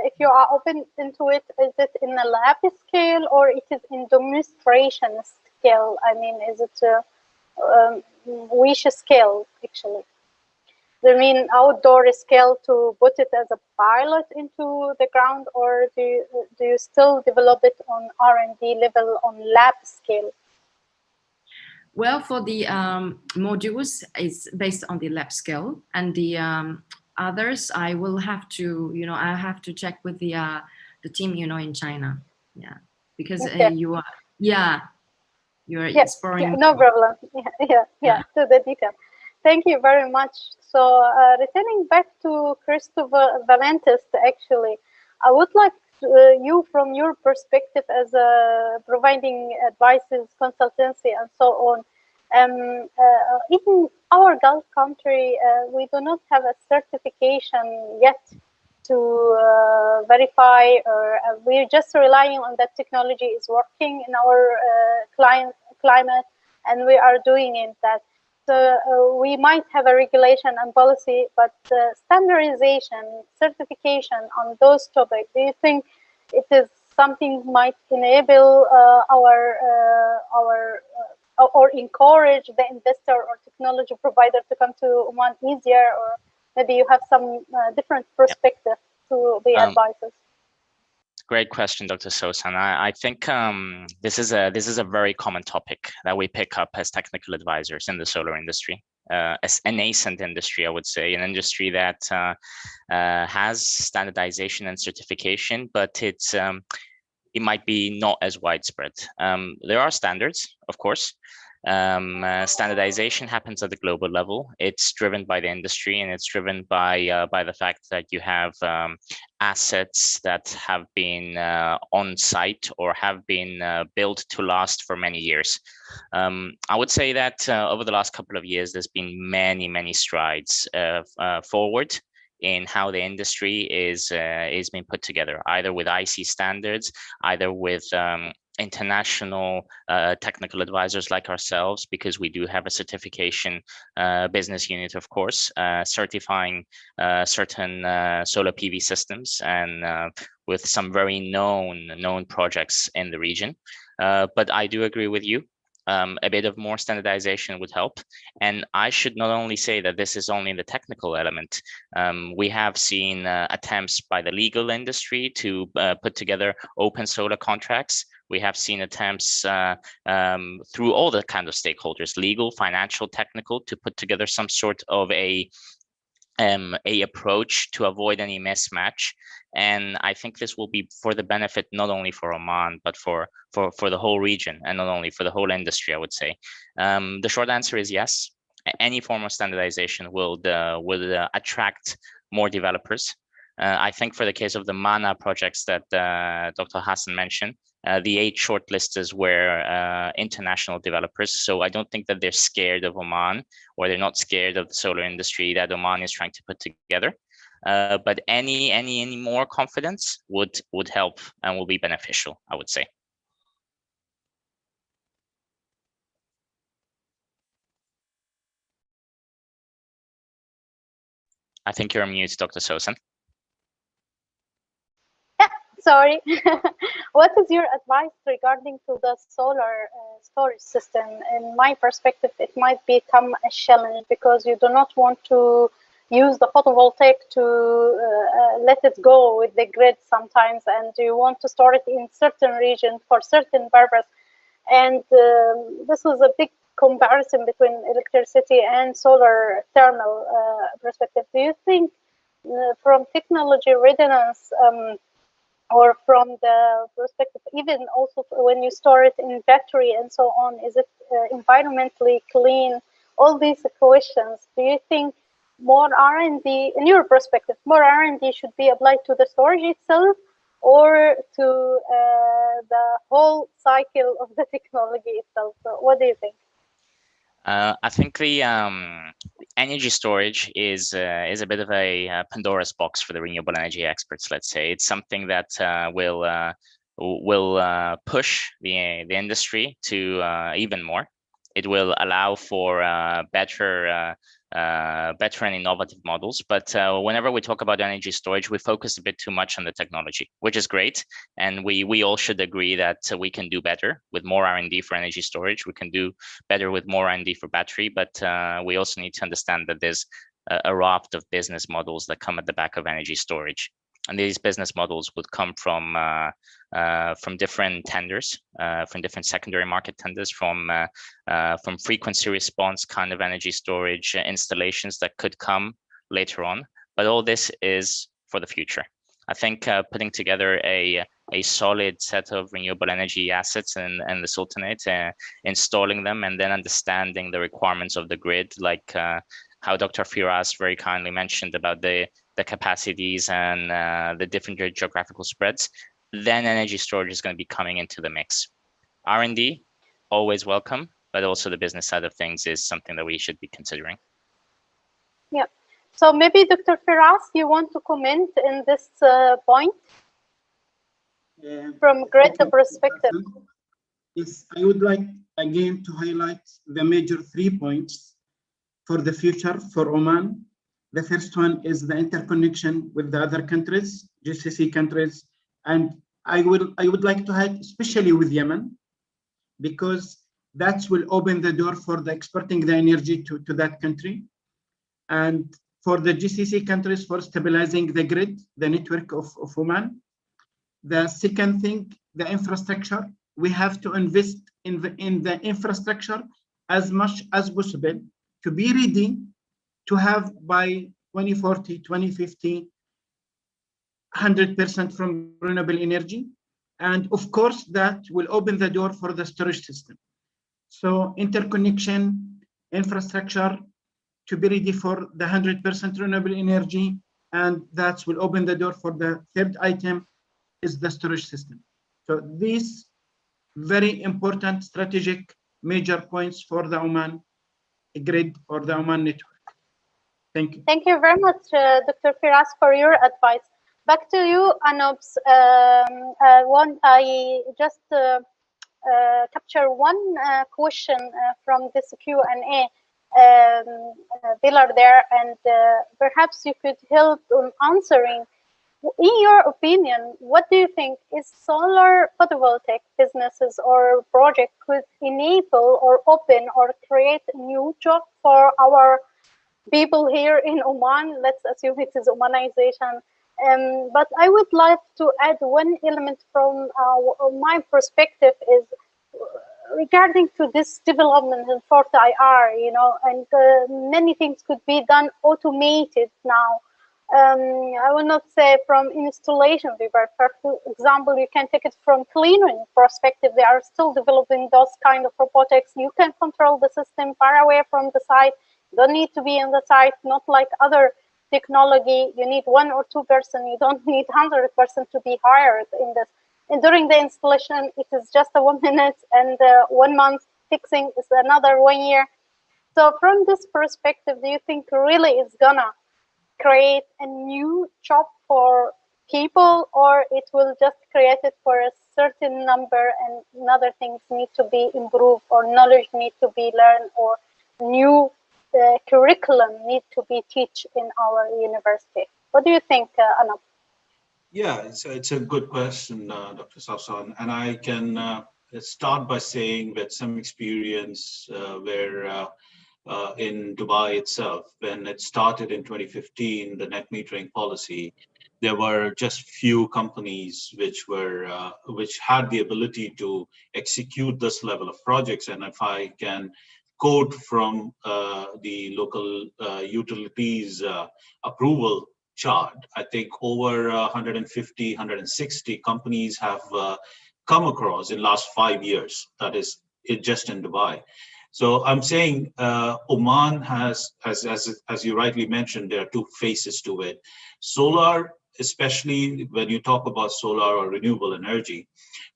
if you are open into it, is it in a lab scale or it is in demonstration scale? I mean, is it wish scale actually? Do you mean outdoor scale to put it as a pilot into the ground, or do you still develop it on R&D level on lab scale? Well, for the modules, it's based on the lab scale, and the others I will have to, I have to check with the team, in China. Yeah, because okay. you are exploring. Yeah, no problem. Yeah, to the detail. Thank you very much. So returning back to Christopher Valentes, actually, I would like you, from your perspective as providing advices, consultancy, and so on. In our Gulf country, we do not have a certification yet to verify, or we're just relying on that technology is working in our climate, and we are doing it that. So we might have a regulation and policy, but standardization, certification on those topics, do you think it is something might enable or encourage the investor or technology provider to come to Oman easier, or maybe you have some different perspective to the advisors? Great question, Dr. Sosan. I think this is a very common topic that we pick up as technical advisors in the solar industry, as a nascent industry, I would say, an industry that has standardization and certification, but it might be not as widespread. There are standards, of course. Standardization happens at the global level. It's driven by the industry, and it's driven by the fact that you have assets that have been on site or have been built to last for many years. I would say that over the last couple of years, there's been many strides forward in how the industry is being put together, either with IC standards, either with international technical advisors like ourselves, because we do have a certification business unit, of course, certifying certain solar PV systems, and with some very known projects in the region. But I do agree with you. A bit of more standardization would help. And I should not only say that this is only the technical element. We have seen attempts by the legal industry to put together open solar contracts. We have seen attempts through all the kind of stakeholders, legal, financial, technical, to put together some sort of a approach to avoid any mismatch. And I think this will be for the benefit not only for Oman, but for the whole region, and not only for the whole industry, I would say. The short answer is yes. Any form of standardization will attract more developers. I think for the case of the MANA projects that Dr. Hassan mentioned, the 8 shortlisters were international developers. So I don't think that they're scared of Oman, or they're not scared of the solar industry that Oman is trying to put together. But any more confidence would help and will be beneficial, I would say. I think you're on mute, Dr. Sosan. Sorry. What is your advice regarding to the solar storage system? In my perspective, it might become a challenge because you do not want to use the photovoltaic to let it go with the grid sometimes, and you want to store it in certain region for certain purpose. And this was a big comparison between electricity and solar thermal perspective. Do you think from technology readiness, or from the perspective, even also when you store it in battery and so on, is it environmentally clean? All these questions, do you think more R&D, in your perspective, more R&D should be applied to the storage itself, or to the whole cycle of the technology itself? So what do you think? I think the energy storage is a bit of a Pandora's box for the renewable energy experts. Let's say it's something that will push the industry to even more. It will allow for better and innovative models. But whenever we talk about energy storage, we focus a bit too much on the technology, which is great. And we all should agree that we can do better with more R&D for energy storage. We can do better with more R&D for battery. But we also need to understand that there's a raft of business models that come at the back of energy storage. And these business models would come from different tenders, from different secondary market tenders, from frequency response kind of energy storage installations that could come later on. But all this is for the future. I think putting together a solid set of renewable energy assets in the Sultanate, installing them, and then understanding the requirements of the grid, like how Dr. Firas very kindly mentioned about the capacities and the different geographical spreads, then energy storage is going to be coming into the mix. R&D, always welcome, but also the business side of things is something that we should be considering. Yeah. So maybe Dr. Firas, you want to comment in this point from greater perspective? Yes, I would like again to highlight the major 3 points for the future for Oman. The first one is the interconnection with the other countries, GCC countries, and I would like to highlight especially with Yemen, because that will open the door for the exporting the energy to that country, and for the GCC countries for stabilizing the grid, the network of Oman. The second thing, the infrastructure. We have to invest in the infrastructure as much as possible to be ready to have by 2040, 2050, 100% from renewable energy. And of course, that will open the door for the storage system. So interconnection, infrastructure to be ready for the 100% renewable energy. And that will open the door for the third item is the storage system. So these very important strategic major points for the Oman grid or the Oman network. Thank you. Thank you very much, Dr. Firas, for your advice. Back to you, Anobs. I just capture one question from this Q&A pillar there, and perhaps you could help on answering In your opinion, what do you think is solar photovoltaic businesses or project could enable or open or create a new job for our people here in Oman? Let's assume it is Omanization. But I would like to add one element from my perspective is regarding to this development in 40IR, you know, and many things could be done automated now. I will not say from installation, but for example, you can take it from cleaning perspective. They are still developing those kind of robotics. You can control the system far away from the site. You don't need to be in the site, not like other technology. You need 1 or 2 person. You don't need 100% to be hired in this. And during the installation, it is just a 1 minute, and 1 month fixing is another 1 year. So from this perspective, do you think really it's gonna create a new job for people, or it will just create it for a certain number and other things need to be improved, or knowledge need to be learned, or new curriculum need to be taught in our university? What do you think, Anab? Yeah, it's a good question, Dr. Safsan, and I can start by saying with some experience where in Dubai itself, when it started in 2015, the net metering policy, there were just few companies which had the ability to execute this level of projects. And if I can quote from the local utilities approval chart, I think over 150, 160 companies have come across in last 5 years. That is it just in Dubai. So I'm saying Oman has, as you rightly mentioned, there are 2 phases to it. Solar, especially when you talk about solar or renewable energy,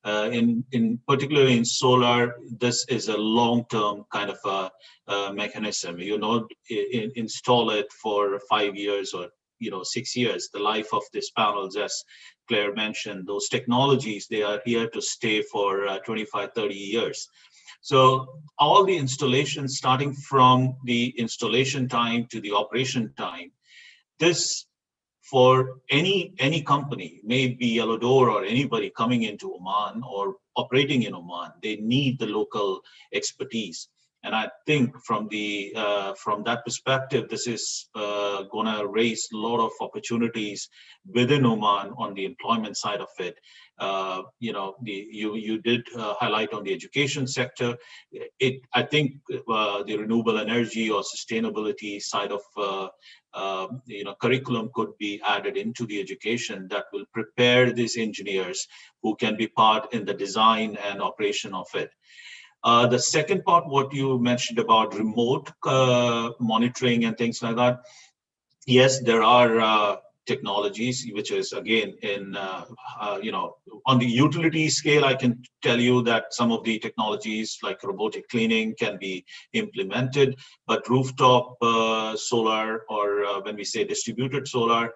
in particularly in solar, this is a long-term kind of a mechanism. You know, install it for 5 years or 6 years. The life of these panels, as Claire mentioned, those technologies, they are here to stay for 25, 30 years. So all the installations, starting from the installation time to the operation time, this for any company, maybe Yellow Door or anybody coming into Oman or operating in Oman, they need the local expertise. And I think from that perspective, this is going to raise a lot of opportunities within Oman on the employment side of it. You did highlight on the education sector. I think the renewable energy or sustainability side of curriculum could be added into the education that will prepare these engineers who can be part in the design and operation of it. The second part, what you mentioned about remote monitoring and things like that. Yes, there are technologies, which is again in, on the utility scale, I can tell you that some of the technologies like robotic cleaning can be implemented, but rooftop solar, or when we say distributed solar,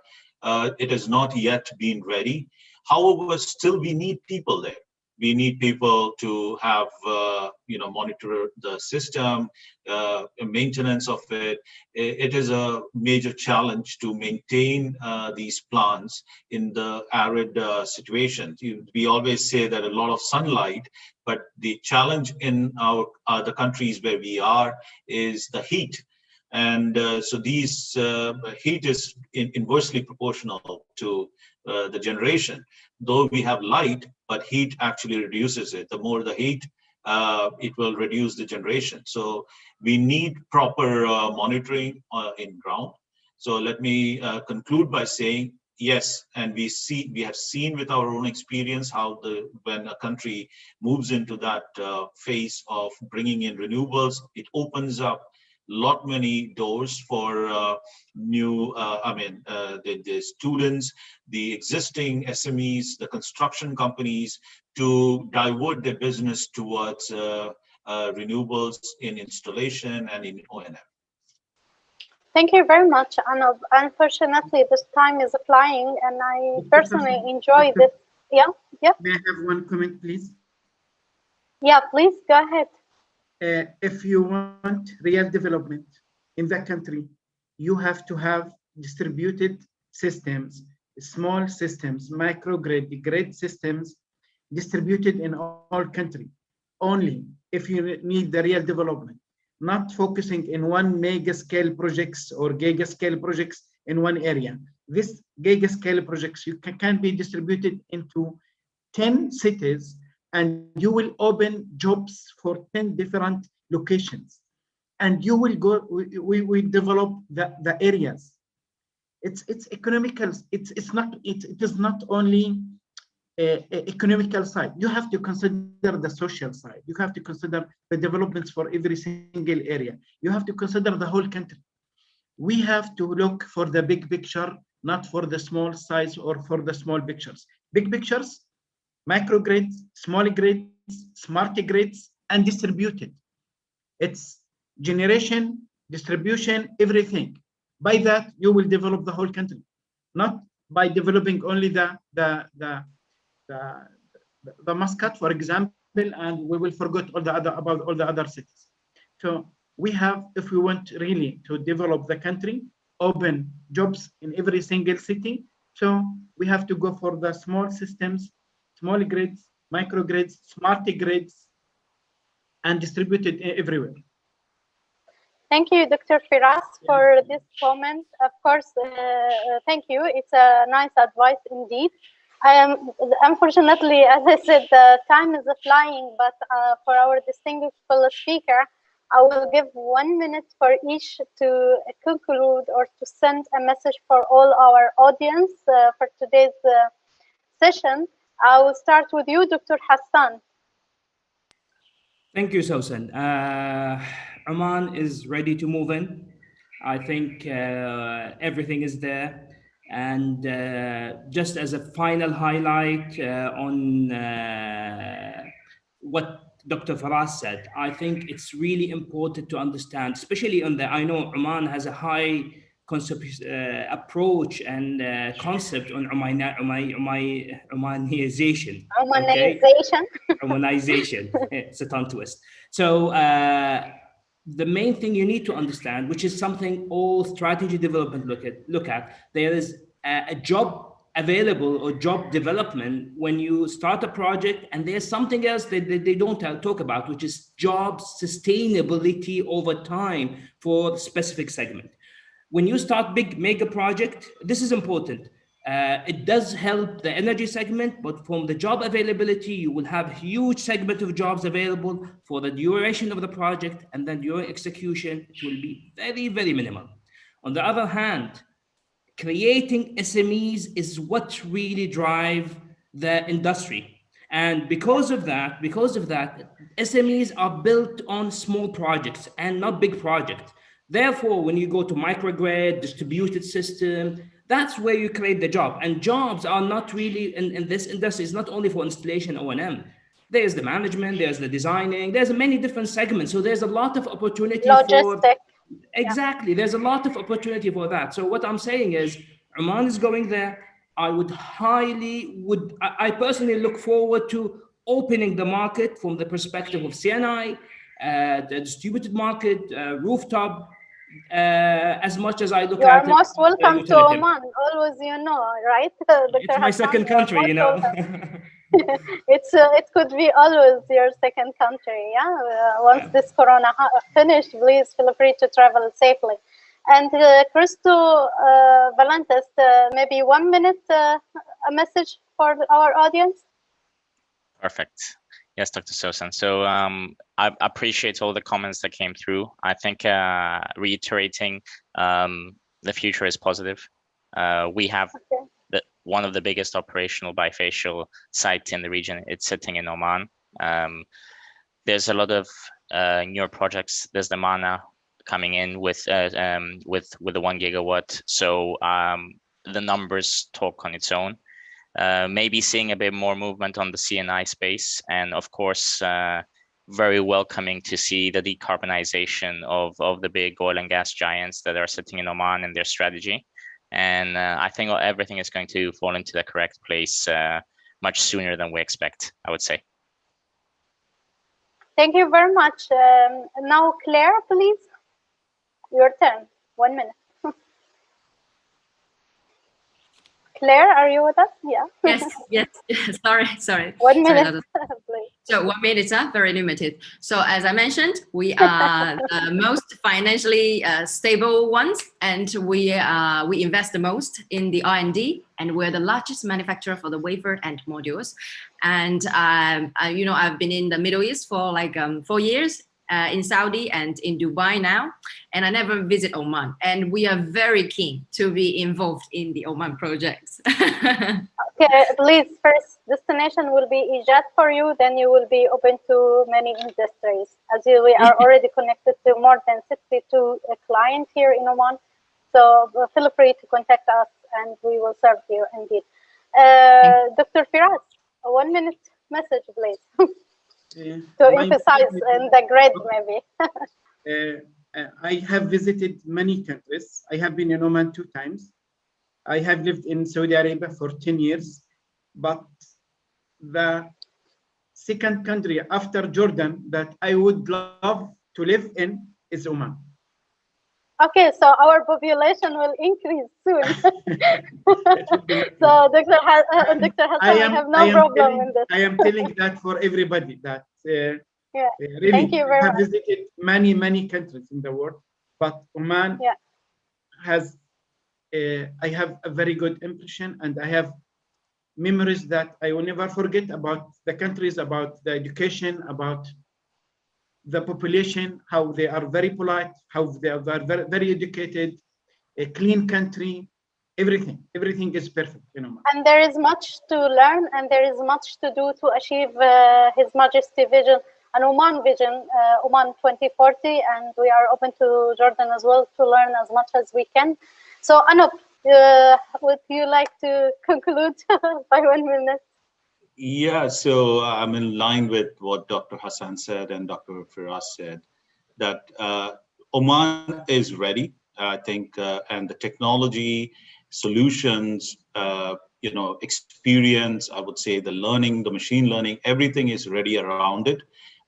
it has not yet been ready. However, still we need people there. We need people to have, monitor the system, maintenance of it. It is a major challenge to maintain these plants in the arid situation. We always say that a lot of sunlight, but the challenge in the countries where we are is the heat. And so these heat is inversely proportional to the generation. Though we have light, but heat actually reduces it. The more the heat, it will reduce the generation. So we need proper monitoring in ground. So let me conclude by saying, yes, and we have seen with our own experience how when a country moves into that phase of bringing in renewables, it opens up many doors for new, the students, the existing SMEs, the construction companies to divert their business towards renewables in installation and in O&M. Thank you very much, Anab. Unfortunately, this time is flying, and I personally enjoy this. Yeah. May I have one comment, please? Yeah, please go ahead. If you want real development in the country, you have to have distributed systems small systems, microgrid, grid systems distributed in all country, only if you need the real development, not focusing in one mega scale projects or giga scale projects in one area. This giga scale projects can be distributed into 10 cities, and you will open jobs for 10 different locations, and you will go, we develop the areas. It's economical. It is not only economical side. You have to consider the social side. You have to consider the developments for every single area. You have to consider the whole country. We have to look for the big picture, not for the small size or for the small pictures. Big pictures, microgrids, small grids, smart grids, and distributed. It's generation, distribution, everything. By that, you will develop the whole country, not by developing only the Muscat, for example, and we will forget all the other about all the other cities. So we have, if we want really to develop the country, open jobs in every single city. So we have to go for the small systems, small grids, microgrids, smart grids, and distributed everywhere. Thank you, Dr. Firas, for this comment. Of course, thank you. It's a nice advice indeed. Unfortunately, as I said, the time is flying, but for our distinguished fellow speaker, I will give 1 minute for each to conclude or to send a message for all our audience for today's session. I will start with you, Dr. Hassan. Thank you, Susan. Oman is ready to move in. I think everything is there. And just as a final highlight on what Dr. Faraz said, I think it's really important to understand, especially on the, I know Oman has a high concept, approach and concept on Omanization. Omanization. Okay? Omanization. It's a tongue twist. So the main thing you need to understand, which is something all strategy development look at, there is a job available or job development when you start a project, and there's something else that they don't talk about, which is job sustainability over time for a specific segment. When you start big mega project, this is important. It does help the energy segment, but from the job availability, you will have huge segment of jobs available for the duration of the project, and then your execution will be very, very minimal. On the other hand, creating SMEs is what really drive the industry. And because of that, SMEs are built on small projects and not big projects. Therefore, when you go to microgrid, distributed system, that's where you create the job. And jobs are not really, in this industry, it's not only for installation O&M. There's the management, there's the designing, there's many different segments. So there's a lot of opportunity for... Exactly, there's a lot of opportunity for that. So what I'm saying is, Oman is going there. I personally look forward to opening the market from the perspective of CNI, the distributed market, rooftop, as much as I look at it. You are most welcome to Oman, always, you know, right? It's my second country, you know. It could be always your second country, yeah? Once this corona finished, please feel free to travel safely. And Christo Valentis, maybe 1 minute, a message for our audience? Perfect. Yes, Dr. Sosan. So I appreciate all the comments that came through. I think reiterating the future is positive. We have one of the biggest operational bifacial sites in the region. It's sitting in Oman. There's a lot of newer projects. There's the Mana coming in with the 1 gigawatt. So the numbers talk on its own. Maybe seeing a bit more movement on the CNI space, and of course, very welcoming to see the decarbonization of the big oil and gas giants that are sitting in Oman and their strategy. And I think everything is going to fall into the correct place much sooner than we expect, I would say. Thank you very much. Now, Claire, please. Your turn. 1 minute. Claire, are you with us? Yeah. Yes. Sorry. 1 minute, Sorry, please. So 1 minute, very limited. So as I mentioned, we are the most financially stable ones, and we invest the most in the R&D, and we're the largest manufacturer for the wafer and modules. And I've been in the Middle East for like 4 years, in Saudi and in Dubai now, and I never visit Oman. And we are very keen to be involved in the Oman projects. Okay, please, first destination will be Egypt for you, then you will be open to many industries. As we are already connected to more than 62 clients here in Oman. So feel free to contact us and we will serve you indeed. Dr. Firas, a 1 minute message, please. To emphasize in the grid, maybe. I have visited many countries. I have been in Oman 2 times. I have lived in Saudi Arabia for 10 years, but the second country after Jordan that I would love to live in is Oman. Okay, so our population will increase soon. So Dr. Hassan, I have no problem in this. I am telling that for everybody that really, thank you very I have much. visited many countries in the world, but Oman has, I have a very good impression, and I have memories that I will never forget about the countries, about the education, about the population, how they are very polite, how they are very educated, a clean country, everything is perfect, you know. And there is much to learn, and there is much to do to achieve His Majesty vision, an Oman vision, Oman 2040, and we are open to Jordan as well to learn as much as we can. So Anup, would you like to conclude by 1 minute? Yeah, so I'm in line with what Dr. Hassan said and Dr. Firas said, that Oman is ready, I think, and the technology, solutions, experience, I would say the learning, the machine learning, everything is ready around it.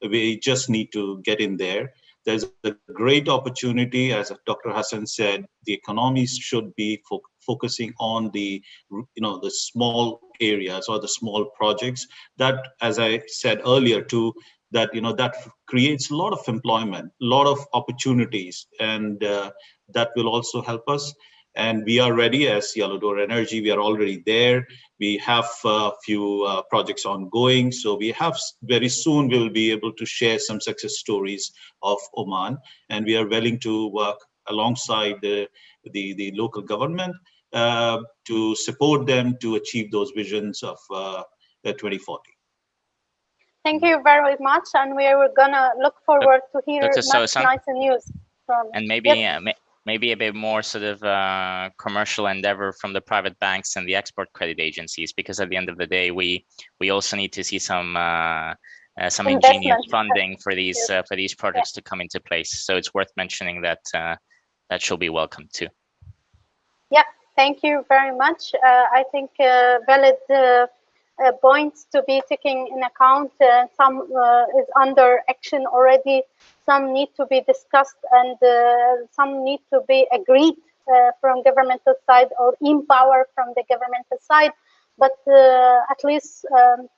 We just need to get in there. There's a great opportunity, as Dr. Hassan said, the economies should be focusing on the small areas or the small projects that, as I said earlier too, that that creates a lot of employment, a lot of opportunities, and that will also help us. And we are ready as Yellow Door Energy. We are already there. We have a few projects ongoing. So we have very soon we'll be able to share some success stories of Oman. And we are willing to work alongside the local government to support them to achieve those visions of 2040. Thank you very much. And we are going to look forward to hear nice news from. And maybe maybe a bit more sort of commercial endeavor from the private banks and the export credit agencies, because at the end of the day, we also need to see some ingenious funding for these projects to come into place. So it's worth mentioning that that should be welcome too. Yeah, thank you very much. I think valid points to be taken in account. Some is under action already. Some need to be discussed, and some need to be agreed from governmental side or empowered from the governmental side. But at least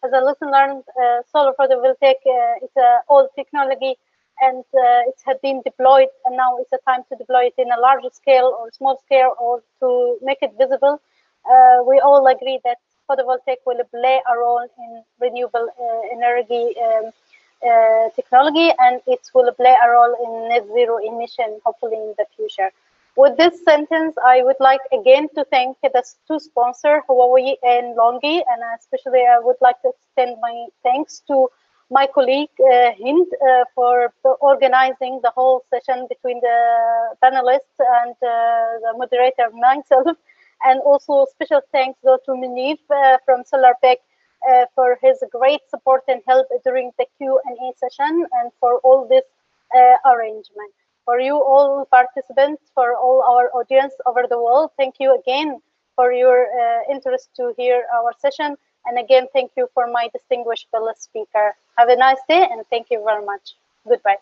as a lesson learned, solar photovoltaic is an old technology, and it had been deployed, and now it's a time to deploy it in a larger scale or small scale, or to make it visible. We all agree that photovoltaic will play a role in renewable energy technology, and it will play a role in net zero emission, hopefully in the future. With this sentence, I would like again to thank the 2 sponsors, Huawei and Longi, and especially I would like to extend my thanks to my colleague Hind for organizing the whole session between the panelists and the moderator myself, and also special thanks though to Munif from Solarabic for his great support and help during the Q&A session, and for all this arrangement. For you all participants, for all our audience over the world, thank you again for your interest to hear our session. And again, thank you for my distinguished fellow speaker. Have a nice day, and thank you very much. Goodbye.